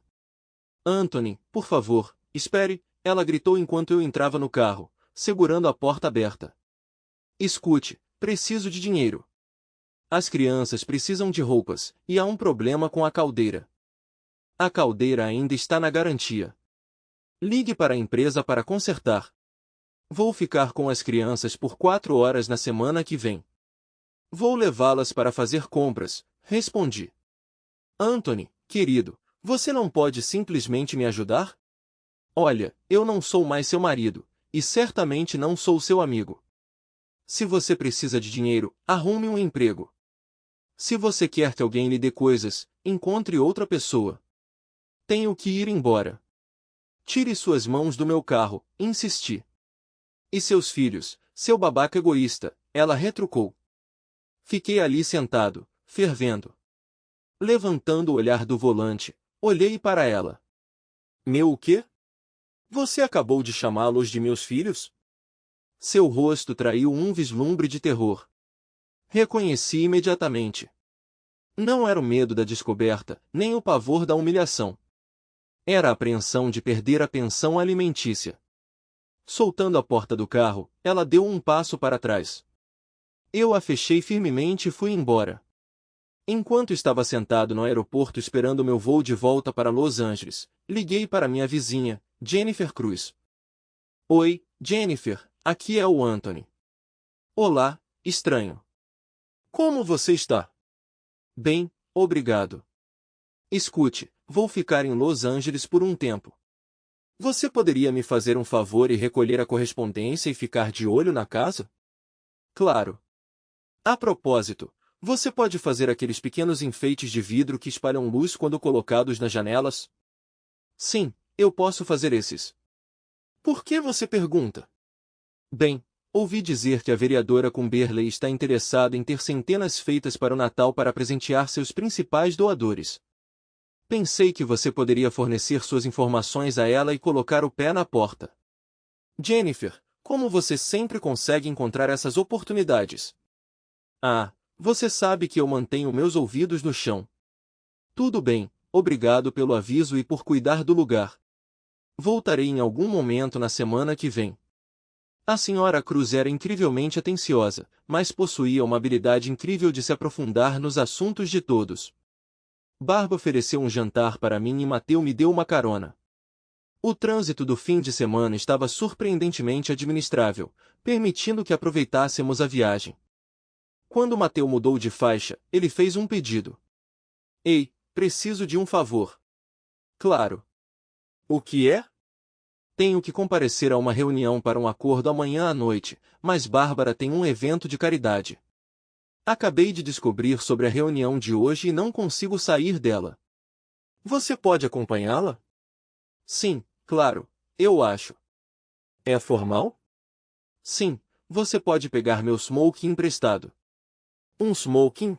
Anthony, por favor, espere, ela gritou enquanto eu entrava no carro, segurando a porta aberta. Escute, preciso de dinheiro. As crianças precisam de roupas, e há um problema com a caldeira. A caldeira ainda está na garantia. Ligue para a empresa para consertar. Vou ficar com as crianças por 4 horas na semana que vem. Vou levá-las para fazer compras, respondi. Anthony, querido, você não pode simplesmente me ajudar? Olha, eu não sou mais seu marido, e certamente não sou seu amigo. Se você precisa de dinheiro, arrume um emprego. Se você quer que alguém lhe dê coisas, encontre outra pessoa. Tenho que ir embora. Tire suas mãos do meu carro, insisti. E seus filhos, seu babaca egoísta, ela retrucou. Fiquei ali sentado, fervendo. Levantando o olhar do volante, olhei para ela. Meu o quê? Você acabou de chamá-los de meus filhos? Seu rosto traiu um vislumbre de terror. Reconheci imediatamente. Não era o medo da descoberta, nem o pavor da humilhação. Era a apreensão de perder a pensão alimentícia. Soltando a porta do carro, ela deu um passo para trás. Eu a fechei firmemente e fui embora. Enquanto estava sentado no aeroporto esperando meu voo de volta para Los Angeles, liguei para minha vizinha, Jennifer Cruz. Oi, Jennifer, aqui é o Anthony. Olá, estranho. Como você está? Bem, obrigado. Escute, vou ficar em Los Angeles por um tempo. Você poderia me fazer um favor e recolher a correspondência e ficar de olho na casa? Claro. A propósito, você pode fazer aqueles pequenos enfeites de vidro que espalham luz quando colocados nas janelas? Sim, eu posso fazer esses. Por que você pergunta? Bem, ouvi dizer que a vereadora Cumberley está interessada em ter centenas feitas para o Natal para presentear seus principais doadores. Pensei que você poderia fornecer suas informações a ela e colocar o pé na porta. Jennifer, como você sempre consegue encontrar essas oportunidades? Ah, você sabe que eu mantenho meus ouvidos no chão. Tudo bem, obrigado pelo aviso e por cuidar do lugar. Voltarei em algum momento na semana que vem. A senhora Cruz era incrivelmente atenciosa, mas possuía uma habilidade incrível de se aprofundar nos assuntos de todos. Barb ofereceu um jantar para mim e Mateu me deu uma carona. O trânsito do fim de semana estava surpreendentemente administrável, permitindo que aproveitássemos a viagem. Quando Mateu mudou de faixa, ele fez um pedido. Ei, preciso de um favor. Claro. O que é? Tenho que comparecer a uma reunião para um acordo amanhã à noite, mas Bárbara tem um evento de caridade. Acabei de descobrir sobre a reunião de hoje e não consigo sair dela. Você pode acompanhá-la? Sim, claro, eu acho. É formal? Sim, você pode pegar meu smoke emprestado. Um smoking?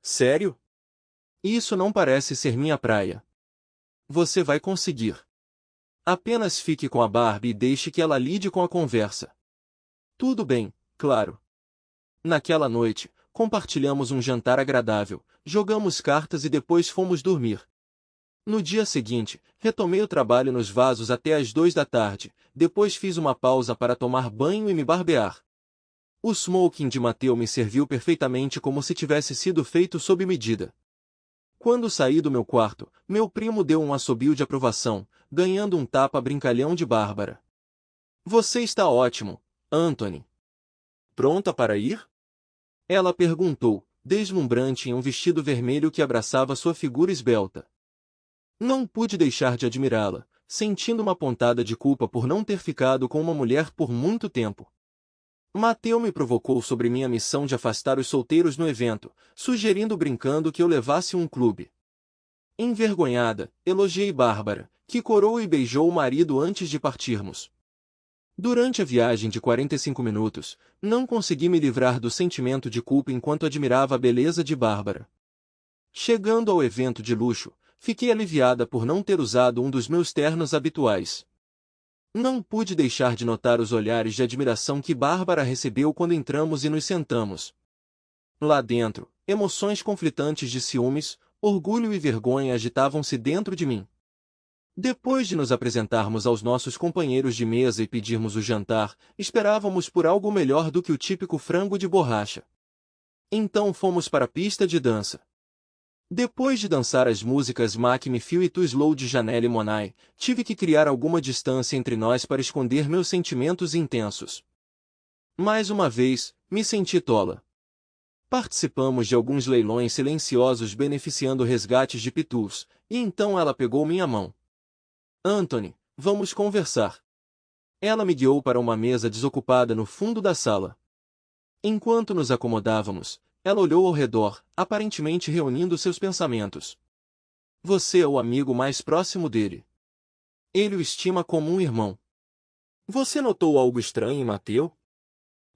Sério? Isso não parece ser minha praia. Você vai conseguir. Apenas fique com a Barbie e deixe que ela lide com a conversa. Tudo bem, claro. Naquela noite, compartilhamos um jantar agradável, jogamos cartas e depois fomos dormir. No dia seguinte, retomei o trabalho nos vasos até às 2 da tarde, depois fiz uma pausa para tomar banho e me barbear. O smoking de Mateu me serviu perfeitamente como se tivesse sido feito sob medida. Quando saí do meu quarto, meu primo deu um assobio de aprovação, ganhando um tapa-brincalhão de Bárbara. Você está ótimo, Anthony. Pronta para ir? Ela perguntou, deslumbrante em um vestido vermelho que abraçava sua figura esbelta. Não pude deixar de admirá-la, sentindo uma pontada de culpa por não ter ficado com uma mulher por muito tempo. Mateu me provocou sobre minha missão de afastar os solteiros no evento, sugerindo brincando que eu levasse um clube. Envergonhada, elogiei Bárbara, que corou e beijou o marido antes de partirmos. Durante a viagem de 45 minutos, não consegui me livrar do sentimento de culpa enquanto admirava a beleza de Bárbara. Chegando ao evento de luxo, fiquei aliviada por não ter usado um dos meus ternos habituais. Não pude deixar de notar os olhares de admiração que Bárbara recebeu quando entramos e nos sentamos. Lá dentro, emoções conflitantes de ciúmes, orgulho e vergonha agitavam-se dentro de mim. Depois de nos apresentarmos aos nossos companheiros de mesa e pedirmos o jantar, esperávamos por algo melhor do que o típico frango de borracha. Então fomos para a pista de dança. Depois de dançar as músicas Make Me Feel e Too Slow de Janelle Monáe, tive que criar alguma distância entre nós para esconder meus sentimentos intensos. Mais uma vez, me senti tola. Participamos de alguns leilões silenciosos beneficiando resgates de pitus, e então ela pegou minha mão. Anthony, vamos conversar. Ela me guiou para uma mesa desocupada no fundo da sala. Enquanto nos acomodávamos, ela olhou ao redor, aparentemente reunindo seus pensamentos. Você é o amigo mais próximo dele. Ele o estima como um irmão. Você notou algo estranho em Mateu?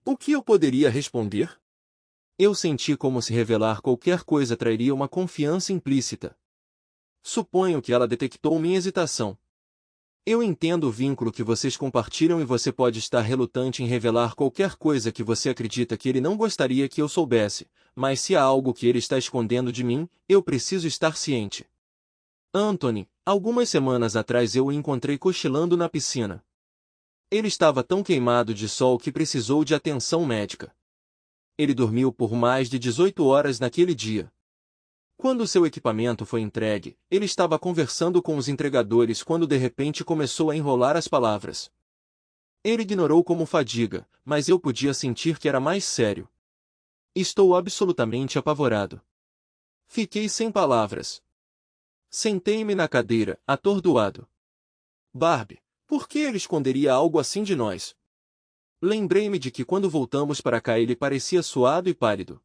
O que eu poderia responder? Eu senti como se revelar qualquer coisa trairia uma confiança implícita. Suponho que ela detectou minha hesitação. Eu entendo o vínculo que vocês compartilham e você pode estar relutante em revelar qualquer coisa que você acredita que ele não gostaria que eu soubesse, mas se há algo que ele está escondendo de mim, eu preciso estar ciente. Anthony, algumas semanas atrás eu o encontrei cochilando na piscina. Ele estava tão queimado de sol que precisou de atenção médica. Ele dormiu por mais de 18 horas naquele dia. Quando seu equipamento foi entregue, ele estava conversando com os entregadores quando de repente começou a enrolar as palavras. Ele ignorou como fadiga, mas eu podia sentir que era mais sério. Estou absolutamente apavorado. Fiquei sem palavras. Sentei-me na cadeira, atordoado. Barbie, por que ele esconderia algo assim de nós? Lembrei-me de que quando voltamos para cá ele parecia suado e pálido.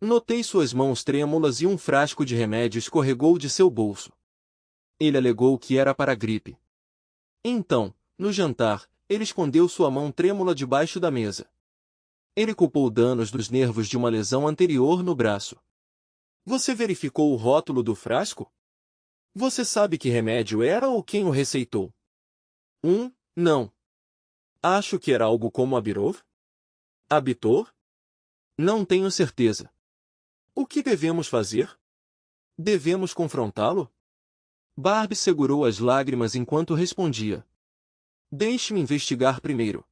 Notei suas mãos trêmulas e um frasco de remédio escorregou de seu bolso. Ele alegou que era para a gripe. Então, no jantar, ele escondeu sua mão trêmula debaixo da mesa. Ele culpou danos dos nervos de uma lesão anterior no braço. Você verificou o rótulo do frasco? Você sabe que remédio era ou quem o receitou? Não. Acho que era algo como Abirov? Abitor? Não tenho certeza. O que devemos fazer? Devemos confrontá-lo? Barbie segurou as lágrimas enquanto respondia. Deixe-me investigar primeiro.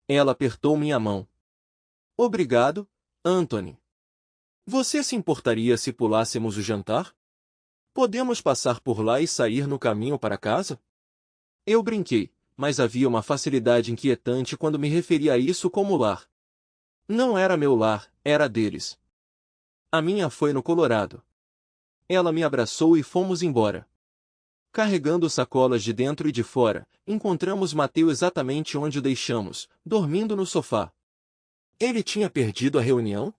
Ela apertou minha mão. Obrigado, Anthony. Você se importaria se pulássemos o jantar? Podemos passar por lá e sair no caminho para casa? Eu brinquei, mas havia uma facilidade inquietante quando me referia a isso como lar. Não era meu lar, era deles. A minha foi no Colorado. Ela me abraçou e fomos embora. Carregando sacolas de dentro e de fora, encontramos Mateu exatamente onde o deixamos, dormindo no sofá. Ele tinha perdido a reunião?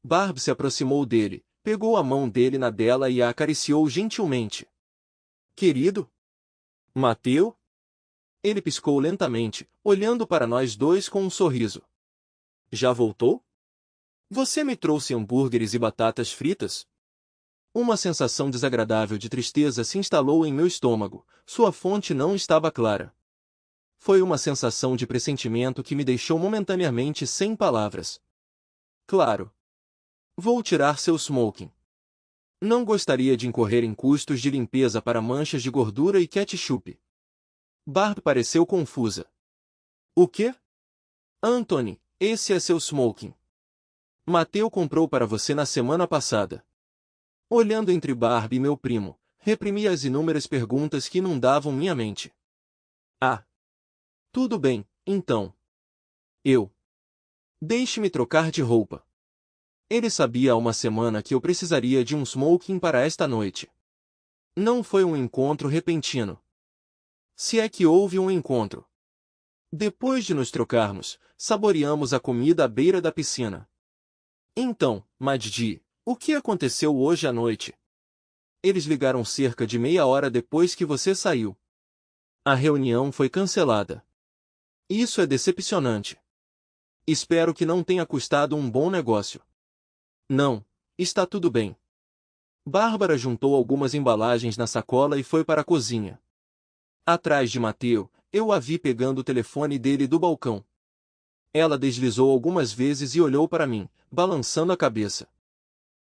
Barb se aproximou dele, pegou a mão dele na dela e a acariciou gentilmente. Querido? Mateu? Ele piscou lentamente, olhando para nós dois com um sorriso. Já voltou? Você me trouxe hambúrgueres e batatas fritas? Uma sensação desagradável de tristeza se instalou em meu estômago, sua fonte não estava clara. Foi uma sensação de pressentimento que me deixou momentaneamente sem palavras. Claro. Vou tirar seu smoking. Não gostaria de incorrer em custos de limpeza para manchas de gordura e ketchup. Barb pareceu confusa. O quê? Anthony, esse é seu smoking. Mateu comprou para você na semana passada. Olhando entre Barb e meu primo, reprimi as inúmeras perguntas que inundavam minha mente. Ah. Tudo bem, então. Eu. Deixe-me trocar de roupa. Ele sabia há uma semana que eu precisaria de um smoking para esta noite. Não foi um encontro repentino. Se é que houve um encontro. Depois de nos trocarmos, saboreamos a comida à beira da piscina. Então, Maddi, o que aconteceu hoje à noite? Eles ligaram cerca de meia hora depois que você saiu. A reunião foi cancelada. Isso é decepcionante. Espero que não tenha custado um bom negócio. Não, está tudo bem. Bárbara juntou algumas embalagens na sacola e foi para a cozinha. Atrás de Mateu, eu a vi pegando o telefone dele do balcão. Ela deslizou algumas vezes e olhou para mim, balançando a cabeça.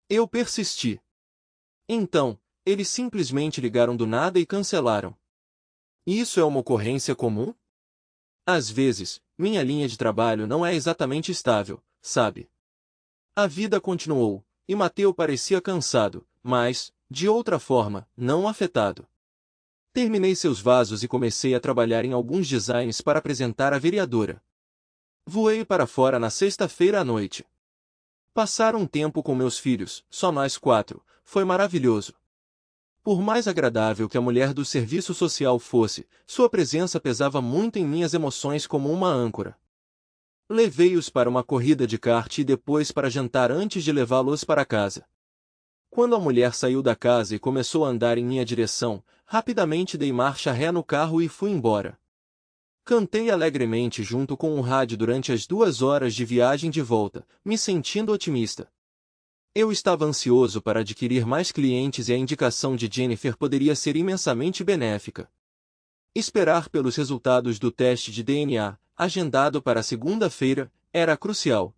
Eu persisti. Então, eles simplesmente ligaram do nada e cancelaram. Isso é uma ocorrência comum? Às vezes, minha linha de trabalho não é exatamente estável, sabe? A vida continuou, e Mateu parecia cansado, mas, de outra forma, não afetado. Terminei seus vasos e comecei a trabalhar em alguns designs para apresentar à vereadora. Voei para fora na sexta-feira à noite. Passar um tempo com meus filhos, só nós 4, foi maravilhoso. Por mais agradável que a mulher do serviço social fosse, sua presença pesava muito em minhas emoções como uma âncora. Levei-os para uma corrida de kart e depois para jantar antes de levá-los para casa. Quando a mulher saiu da casa e começou a andar em minha direção, rapidamente dei marcha ré no carro e fui embora. Cantei alegremente junto com o rádio durante as 2 horas de viagem de volta, me sentindo otimista. Eu estava ansioso para adquirir mais clientes e a indicação de Jennifer poderia ser imensamente benéfica. Esperar pelos resultados do teste de DNA, agendado para segunda-feira, era crucial.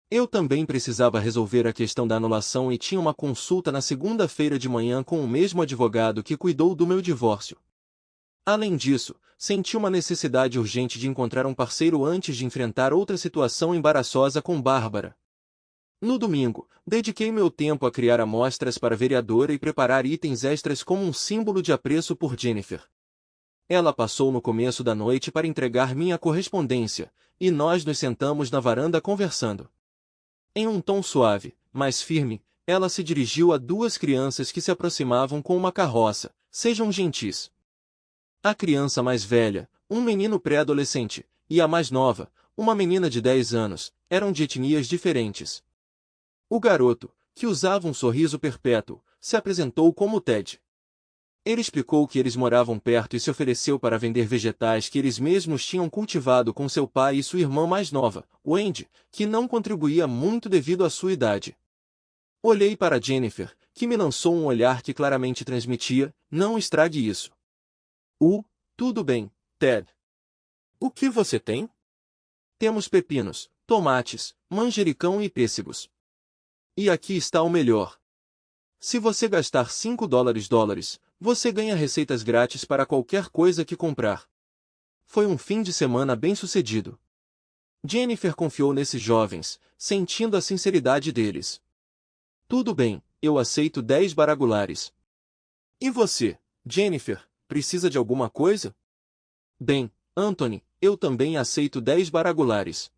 Eu também precisava resolver a questão da anulação e tinha uma consulta na segunda-feira de manhã com o mesmo advogado que cuidou do meu divórcio. Além disso, senti uma necessidade urgente de encontrar um parceiro antes de enfrentar outra situação embaraçosa com Bárbara. No domingo, dediquei meu tempo a criar amostras para a vereadora e preparar itens extras como um símbolo de apreço por Jennifer. Ela passou no começo da noite para entregar minha correspondência, e nós nos sentamos na varanda conversando. Em um tom suave, mas firme, ela se dirigiu a 2 crianças que se aproximavam com uma carroça. Sejam gentis. A criança mais velha, um menino pré-adolescente, e a mais nova, uma menina de 10 anos, eram de etnias diferentes. O garoto, que usava um sorriso perpétuo, se apresentou como Ted. Ele explicou que eles moravam perto e se ofereceu para vender vegetais que eles mesmos tinham cultivado com seu pai e sua irmã mais nova, Wendy, que não contribuía muito devido à sua idade. Olhei para Jennifer, que me lançou um olhar que claramente transmitia: não estrague isso. Tudo bem, Ted. O que você tem? Temos pepinos, tomates, manjericão e pêssegos. E aqui está o melhor. Se você gastar $5, você ganha receitas grátis para qualquer coisa que comprar. Foi um fim de semana bem-sucedido. Jennifer confiou nesses jovens, sentindo a sinceridade deles. Tudo bem, eu aceito 10 baragulares. E você, Jennifer, precisa de alguma coisa? Bem, Anthony, eu também aceito 10 baragulares.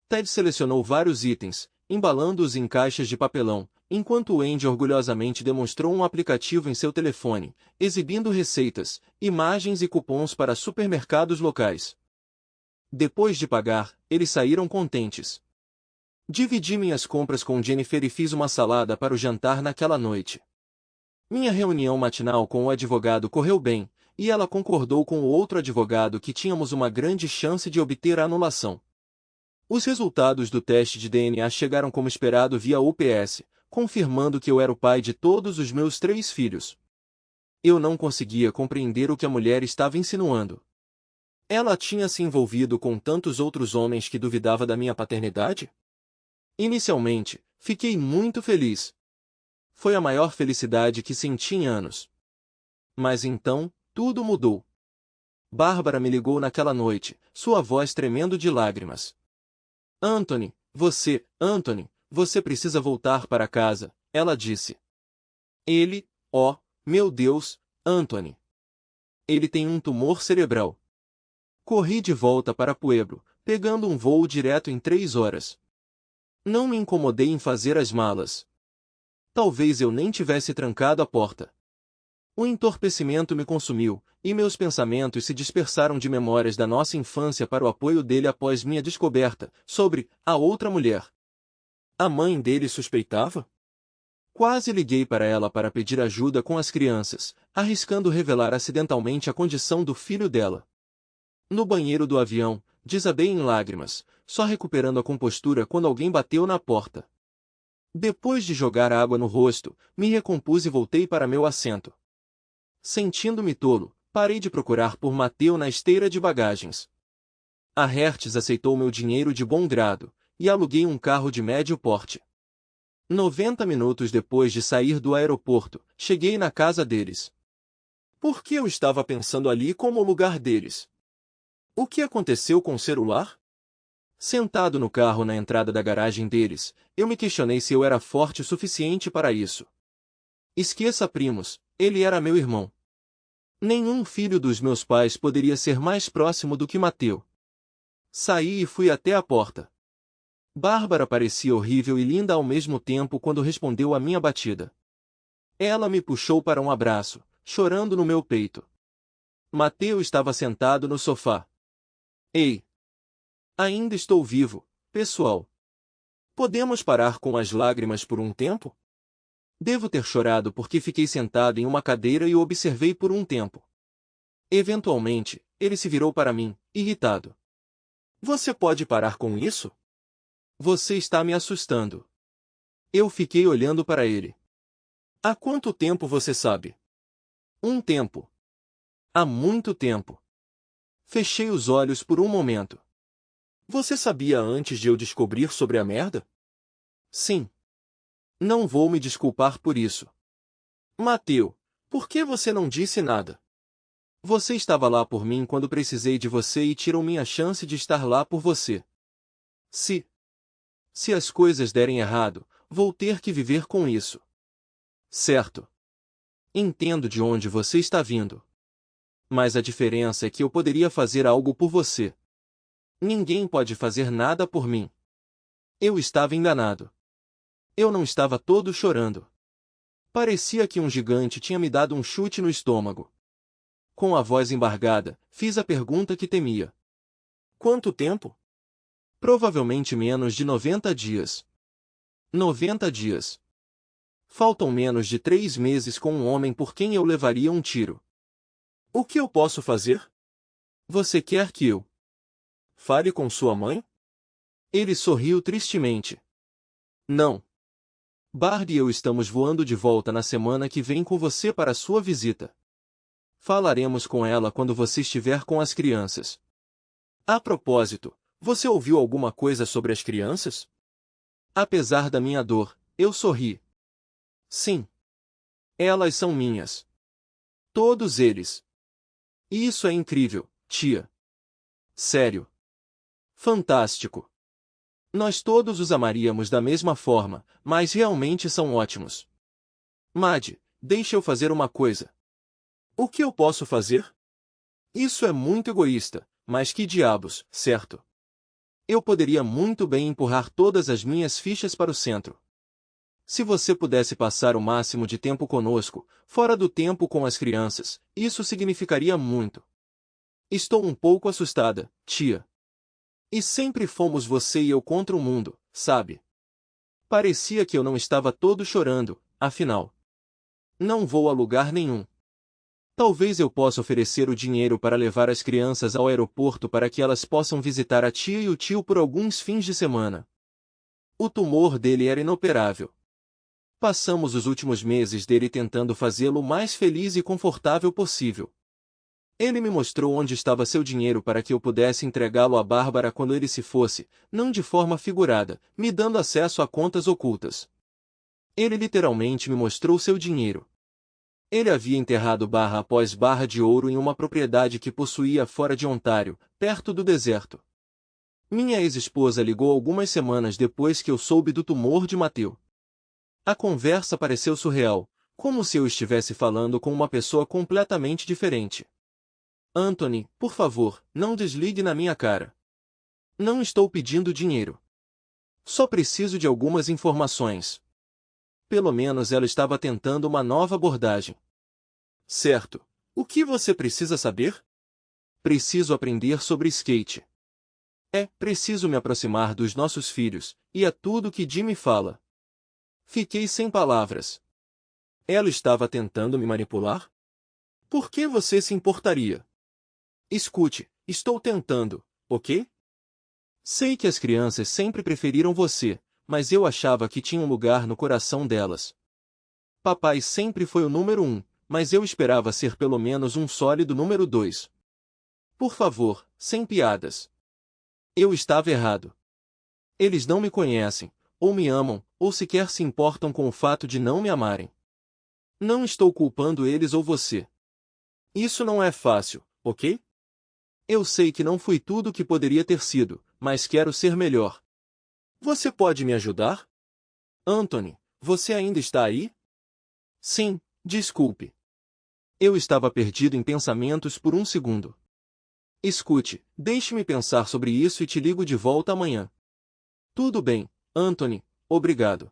Ted selecionou vários itens, embalando-os em caixas de papelão, enquanto Wendy orgulhosamente demonstrou um aplicativo em seu telefone, exibindo receitas, imagens e cupons para supermercados locais. Depois de pagar, eles saíram contentes. Dividi minhas compras com Jennifer e fiz uma salada para o jantar naquela noite. Minha reunião matinal com o advogado correu bem, e ela concordou com o outro advogado que tínhamos uma grande chance de obter a anulação. Os resultados do teste de DNA chegaram como esperado via UPS, confirmando que eu era o pai de todos os meus 3 filhos. Eu não conseguia compreender o que a mulher estava insinuando. Ela tinha se envolvido com tantos outros homens que duvidava da minha paternidade? Inicialmente, fiquei muito feliz. Foi a maior felicidade que senti em anos. Mas então, tudo mudou. Bárbara me ligou naquela noite, sua voz tremendo de lágrimas. Anthony, você precisa voltar para casa, ela disse. Ele, oh, meu Deus, Anthony. Ele tem um tumor cerebral. Corri de volta para Pueblo, pegando um voo direto em 3 horas. Não me incomodei em fazer as malas. Talvez eu nem tivesse trancado a porta. O entorpecimento me consumiu, e meus pensamentos se dispersaram de memórias da nossa infância para o apoio dele após minha descoberta, sobre a outra mulher. A mãe dele suspeitava? Quase liguei para ela para pedir ajuda com as crianças, arriscando revelar acidentalmente a condição do filho dela. No banheiro do avião, desabei em lágrimas, só recuperando a compostura quando alguém bateu na porta. Depois de jogar água no rosto, me recompus e voltei para meu assento. Sentindo-me tolo, parei de procurar por Mateu na esteira de bagagens. A Hertz aceitou meu dinheiro de bom grado, e aluguei um carro de médio porte. 90 minutos depois de sair do aeroporto, cheguei na casa deles. Por que eu estava pensando ali como o lugar deles? O que aconteceu com o celular? Sentado no carro na entrada da garagem deles, eu me questionei se eu era forte o suficiente para isso. Esqueça primos, ele era meu irmão. Nenhum filho dos meus pais poderia ser mais próximo do que Mateu. Saí e fui até a porta. Bárbara parecia horrível e linda ao mesmo tempo quando respondeu à minha batida. Ela me puxou para um abraço, chorando no meu peito. Mateu estava sentado no sofá. Ei! Ainda estou vivo, pessoal. Podemos parar com as lágrimas por um tempo? Devo ter chorado porque fiquei sentado em uma cadeira e o observei por um tempo. Eventualmente, ele se virou para mim, irritado. Você pode parar com isso? Você está me assustando. Eu fiquei olhando para ele. Há quanto tempo você sabe? Um tempo. Há muito tempo. Fechei os olhos por um momento. Você sabia antes de eu descobrir sobre a merda? Sim. Não vou me desculpar por isso. Mateu, por que você não disse nada? Você estava lá por mim quando precisei de você e tirou minha chance de estar lá por você. Se as coisas derem errado, vou ter que viver com isso. Certo. Entendo de onde você está vindo. Mas a diferença é que eu poderia fazer algo por você. Ninguém pode fazer nada por mim. Eu estava enganado. Eu não estava todo chorando. Parecia que um gigante tinha me dado um chute no estômago. Com a voz embargada, fiz a pergunta que temia. Quanto tempo? Provavelmente menos de 90 dias. 90 dias. Faltam menos de 3 meses com um homem por quem eu levaria um tiro. O que eu posso fazer? Você quer que eu fale com sua mãe? Ele sorriu tristemente. Não. Bard e eu estamos voando de volta na semana que vem com você para sua visita. Falaremos com ela quando você estiver com as crianças. A propósito, você ouviu alguma coisa sobre as crianças? Apesar da minha dor, eu sorri. Sim. Elas são minhas. Todos eles. Isso é incrível, tia. Sério. Fantástico. Nós todos os amaríamos da mesma forma, mas realmente são ótimos. Mad, deixa eu fazer uma coisa. O que eu posso fazer? Isso é muito egoísta, mas que diabos, certo? Eu poderia muito bem empurrar todas as minhas fichas para o centro. Se você pudesse passar o máximo de tempo conosco, fora do tempo com as crianças, isso significaria muito. Estou um pouco assustada, tia. E sempre fomos você e eu contra o mundo, sabe? Parecia que eu não estava todo chorando, afinal. Não vou a lugar nenhum. Talvez eu possa oferecer o dinheiro para levar as crianças ao aeroporto para que elas possam visitar a tia e o tio por alguns fins de semana. O tumor dele era inoperável. Passamos os últimos meses dele tentando fazê-lo o mais feliz e confortável possível. Ele me mostrou onde estava seu dinheiro para que eu pudesse entregá-lo a Bárbara quando ele se fosse, não de forma figurada, me dando acesso a contas ocultas. Ele literalmente me mostrou seu dinheiro. Ele havia enterrado barra após barra de ouro em uma propriedade que possuía fora de Ontário, perto do deserto. Minha ex-esposa ligou algumas semanas depois que eu soube do tumor de Mateu. A conversa pareceu surreal, como se eu estivesse falando com uma pessoa completamente diferente. Anthony, por favor, não desligue na minha cara. Não estou pedindo dinheiro. Só preciso de algumas informações. Pelo menos ela estava tentando uma nova abordagem. Certo. O que você precisa saber? Preciso aprender sobre skate. Preciso me aproximar dos nossos filhos, e é tudo que Jimmy fala. Fiquei sem palavras. Ela estava tentando me manipular? Por que você se importaria? Escute, estou tentando, ok? Sei que as crianças sempre preferiram você, mas eu achava que tinha um lugar no coração delas. Papai sempre foi o número 1, mas eu esperava ser pelo menos um sólido número 2. Por favor, sem piadas. Eu estava errado. Eles não me conhecem, ou me amam, ou sequer se importam com o fato de não me amarem. Não estou culpando eles ou você. Isso não é fácil, ok? Eu sei que não fui tudo o que poderia ter sido, mas quero ser melhor. Você pode me ajudar? Anthony, você ainda está aí? Sim, desculpe. Eu estava perdido em pensamentos por um segundo. Escute, deixe-me pensar sobre isso e te ligo de volta amanhã. Tudo bem, Anthony, obrigado.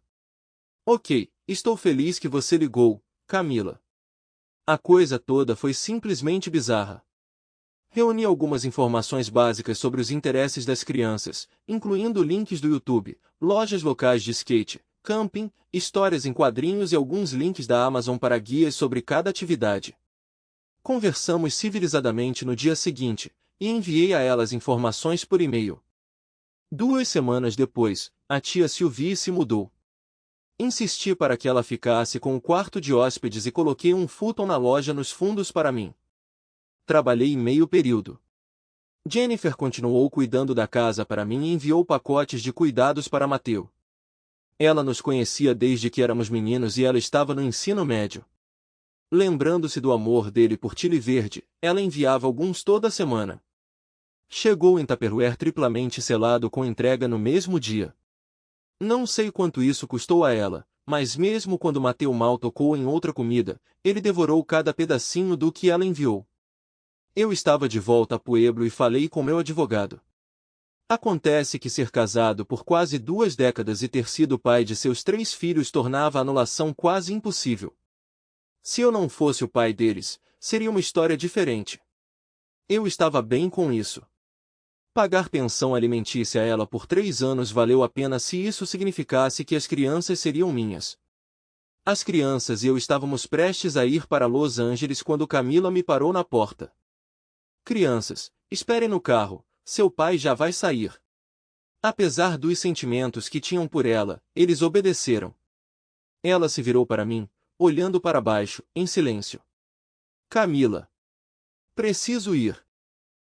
Ok, estou feliz que você ligou, Camila. A coisa toda foi simplesmente bizarra. Reuni algumas informações básicas sobre os interesses das crianças, incluindo links do YouTube, lojas locais de skate, camping, histórias em quadrinhos e alguns links da Amazon para guias sobre cada atividade. Conversamos civilizadamente no dia seguinte, e enviei a elas informações por e-mail. 2 semanas depois, a tia Sylvie se mudou. Insisti para que ela ficasse com o quarto de hóspedes e coloquei um futon na loja nos fundos para mim. Trabalhei em meio período. Jennifer continuou cuidando da casa para mim e enviou pacotes de cuidados para Mateu. Ela nos conhecia desde que éramos meninos e ela estava no ensino médio. Lembrando-se do amor dele por Chile Verde, ela enviava alguns toda semana. Chegou em Tupperware triplamente selado com entrega no mesmo dia. Não sei quanto isso custou a ela, mas mesmo quando Mateu mal tocou em outra comida, ele devorou cada pedacinho do que ela enviou. Eu estava de volta a Pueblo e falei com meu advogado. Acontece que ser casado por quase 2 décadas e ter sido pai de seus 3 filhos tornava a anulação quase impossível. Se eu não fosse o pai deles, seria uma história diferente. Eu estava bem com isso. Pagar pensão alimentícia a ela por 3 anos valeu a pena se isso significasse que as crianças seriam minhas. As crianças e eu estávamos prestes a ir para Los Angeles quando Camila me parou na porta. Crianças, esperem no carro, seu pai já vai sair. Apesar dos sentimentos que tinham por ela, eles obedeceram. Ela se virou para mim, olhando para baixo, em silêncio. Camila. Preciso ir.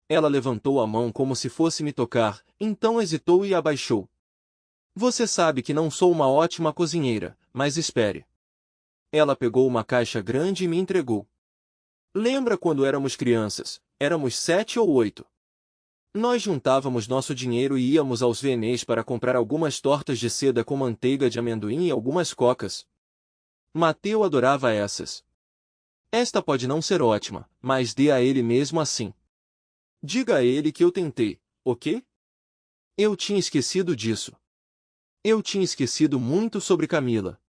Ela levantou a mão como se fosse me tocar, então hesitou e abaixou. Você sabe que não sou uma ótima cozinheira, mas espere. Ela pegou uma caixa grande e me entregou. Lembra quando éramos crianças? Éramos 7 ou 8. Nós juntávamos nosso dinheiro e íamos aos VNs para comprar algumas tortas de seda com manteiga de amendoim e algumas cocas. Mateu adorava essas. Esta pode não ser ótima, mas dê a ele mesmo assim. Diga a ele que eu tentei, ok? Eu tinha esquecido disso. Eu tinha esquecido muito sobre Camila.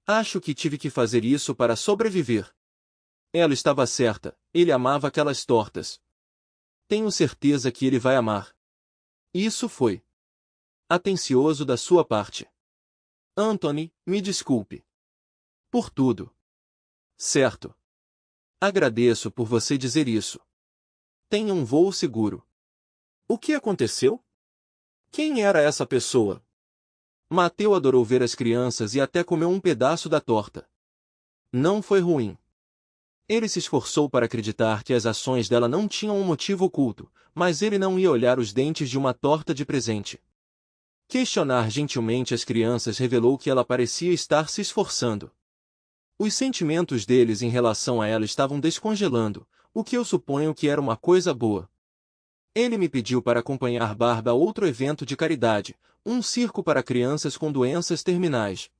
Acho que tive que fazer isso para sobreviver. Ela estava certa, ele amava aquelas tortas. Tenho certeza que ele vai amar. Isso foi atencioso da sua parte. Anthony, me desculpe. Por tudo. Certo. Agradeço por você dizer isso. Tenha um voo seguro. O que aconteceu? Quem era essa pessoa? Mateu adorou ver as crianças e até comeu um pedaço da torta. Não foi ruim. Ele se esforçou para acreditar que as ações dela não tinham um motivo oculto, mas ele não ia olhar os dentes de uma torta de presente. Questionar gentilmente as crianças revelou que ela parecia estar se esforçando. Os sentimentos deles em relação a ela estavam descongelando, o que eu suponho que era uma coisa boa. Ele me pediu para acompanhar Barba a outro evento de caridade, um circo para crianças com doenças terminais.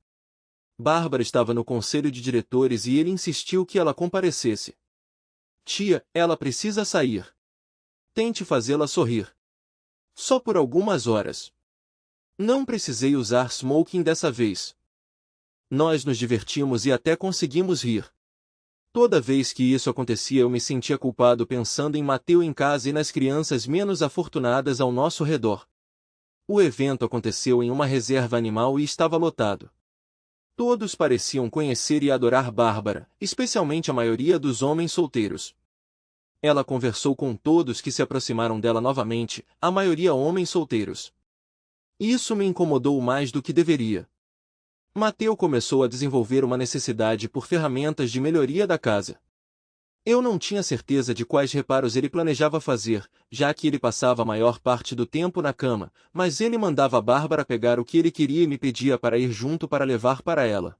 Bárbara estava no conselho de diretores e ele insistiu que ela comparecesse. Tia, ela precisa sair. Tente fazê-la sorrir. Só por algumas horas. Não precisei usar smoking dessa vez. Nós nos divertimos e até conseguimos rir. Toda vez que isso acontecia eu me sentia culpado pensando em Mateu em casa e nas crianças menos afortunadas ao nosso redor. O evento aconteceu em uma reserva animal e estava lotado. Todos pareciam conhecer e adorar Bárbara, especialmente a maioria dos homens solteiros. Ela conversou com todos que se aproximaram dela novamente, a maioria homens solteiros. Isso me incomodou mais do que deveria. Mateu começou a desenvolver uma necessidade por ferramentas de melhoria da casa. Eu não tinha certeza de quais reparos ele planejava fazer, já que ele passava a maior parte do tempo na cama, mas ele mandava a Bárbara pegar o que ele queria e me pedia para ir junto para levar para ela.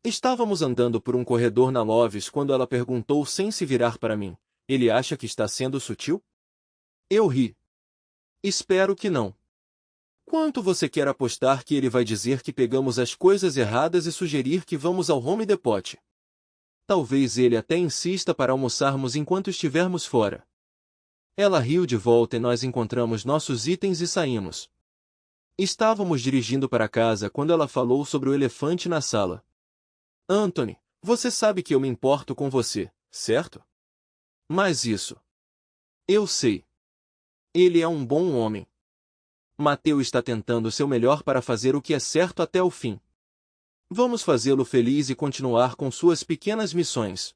Estávamos andando por um corredor na Loves quando ela perguntou sem se virar para mim: ele acha que está sendo sutil? Eu ri. Espero que não. Quanto você quer apostar que ele vai dizer que pegamos as coisas erradas e sugerir que vamos ao Home Depot? Talvez ele até insista para almoçarmos enquanto estivermos fora. Ela riu de volta e nós encontramos nossos itens e saímos. Estávamos dirigindo para casa quando ela falou sobre o elefante na sala. Anthony, você sabe que eu me importo com você, certo? Mas isso. Eu sei. Ele é um bom homem. Mateu está tentando seu melhor para fazer o que é certo até o fim. Vamos fazê-lo feliz e continuar com suas pequenas missões.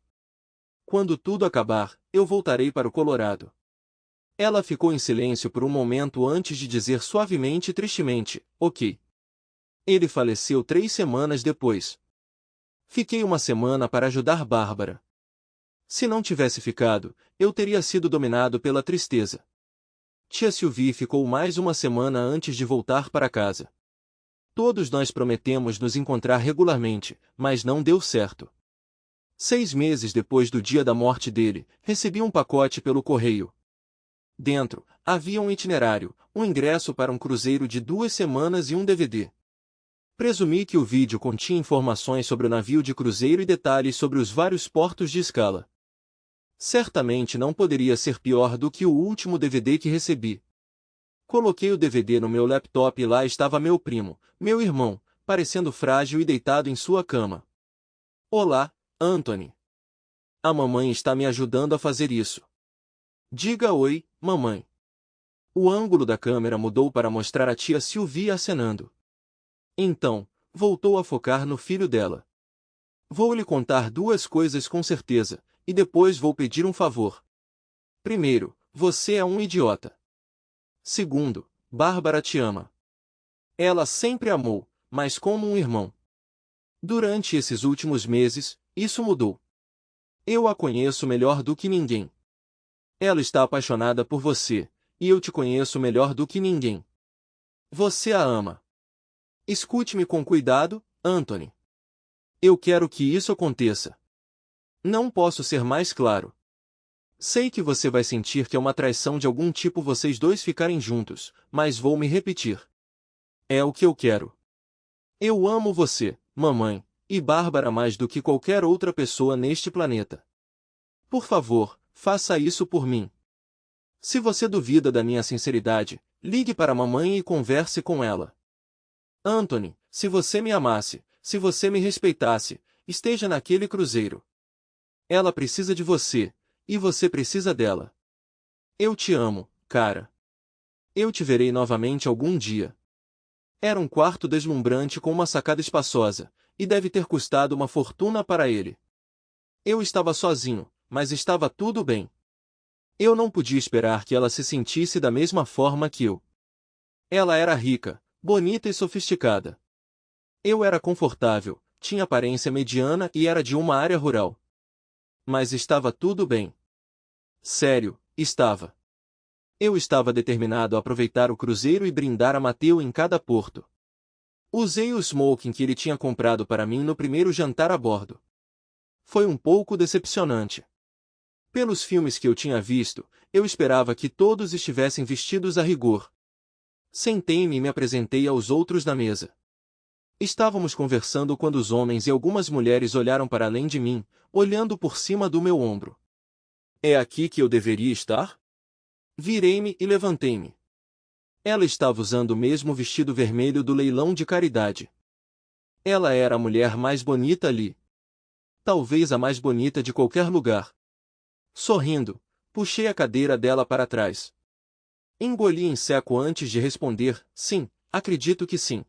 Quando tudo acabar, eu voltarei para o Colorado. Ela ficou em silêncio por um momento antes de dizer suavemente e tristemente: ok. Ele faleceu 3 semanas depois. Fiquei uma semana para ajudar Bárbara. Se não tivesse ficado, eu teria sido dominado pela tristeza. Tia Sylvie ficou mais uma semana antes de voltar para casa. Todos nós prometemos nos encontrar regularmente, mas não deu certo. 6 meses depois do dia da morte dele, recebi um pacote pelo correio. Dentro, havia um itinerário, um ingresso para um cruzeiro de 2 semanas e um DVD. Presumi que o vídeo continha informações sobre o navio de cruzeiro e detalhes sobre os vários portos de escala. Certamente não poderia ser pior do que o último DVD que recebi. Coloquei o DVD no meu laptop e lá estava meu primo, meu irmão, parecendo frágil e deitado em sua cama. Olá, Anthony. A mamãe está me ajudando a fazer isso. Diga oi, mamãe. O ângulo da câmera mudou para mostrar a tia Sylvie acenando. Então, voltou a focar no filho dela. Vou lhe contar 2 coisas com certeza, e depois vou pedir um favor. Primeiro, você é um idiota. Segundo, Bárbara te ama. Ela sempre amou, mas como um irmão. Durante esses últimos meses, isso mudou. Eu a conheço melhor do que ninguém. Ela está apaixonada por você, e eu te conheço melhor do que ninguém. Você a ama. Escute-me com cuidado, Anthony. Eu quero que isso aconteça. Não posso ser mais claro. Sei que você vai sentir que é uma traição de algum tipo vocês dois ficarem juntos, mas vou me repetir. É o que eu quero. Eu amo você, mamãe, e Bárbara mais do que qualquer outra pessoa neste planeta. Por favor, faça isso por mim. Se você duvida da minha sinceridade, ligue para a mamãe e converse com ela. Anthony, se você me amasse, se você me respeitasse, esteja naquele cruzeiro. Ela precisa de você, e você precisa dela. Eu te amo, cara. Eu te verei novamente algum dia. Era um quarto deslumbrante com uma sacada espaçosa, e deve ter custado uma fortuna para ele. Eu estava sozinho, mas estava tudo bem. Eu não podia esperar que ela se sentisse da mesma forma que eu. Ela era rica, bonita e sofisticada. Eu era confortável, tinha aparência mediana e era de uma área rural. Mas estava tudo bem. Sério, estava. Eu estava determinado a aproveitar o cruzeiro e brindar a Mateu em cada porto. Usei o smoking que ele tinha comprado para mim no primeiro jantar a bordo. Foi um pouco decepcionante. Pelos filmes que eu tinha visto, eu esperava que todos estivessem vestidos a rigor. Sentei-me e me apresentei aos outros na mesa. Estávamos conversando quando os homens e algumas mulheres olharam para além de mim, olhando por cima do meu ombro. É aqui que eu deveria estar? Virei-me e levantei-me. Ela estava usando o mesmo vestido vermelho do leilão de caridade. Ela era a mulher mais bonita ali. Talvez a mais bonita de qualquer lugar. Sorrindo, puxei a cadeira dela para trás. Engoli em seco antes de responder, sim, acredito que sim.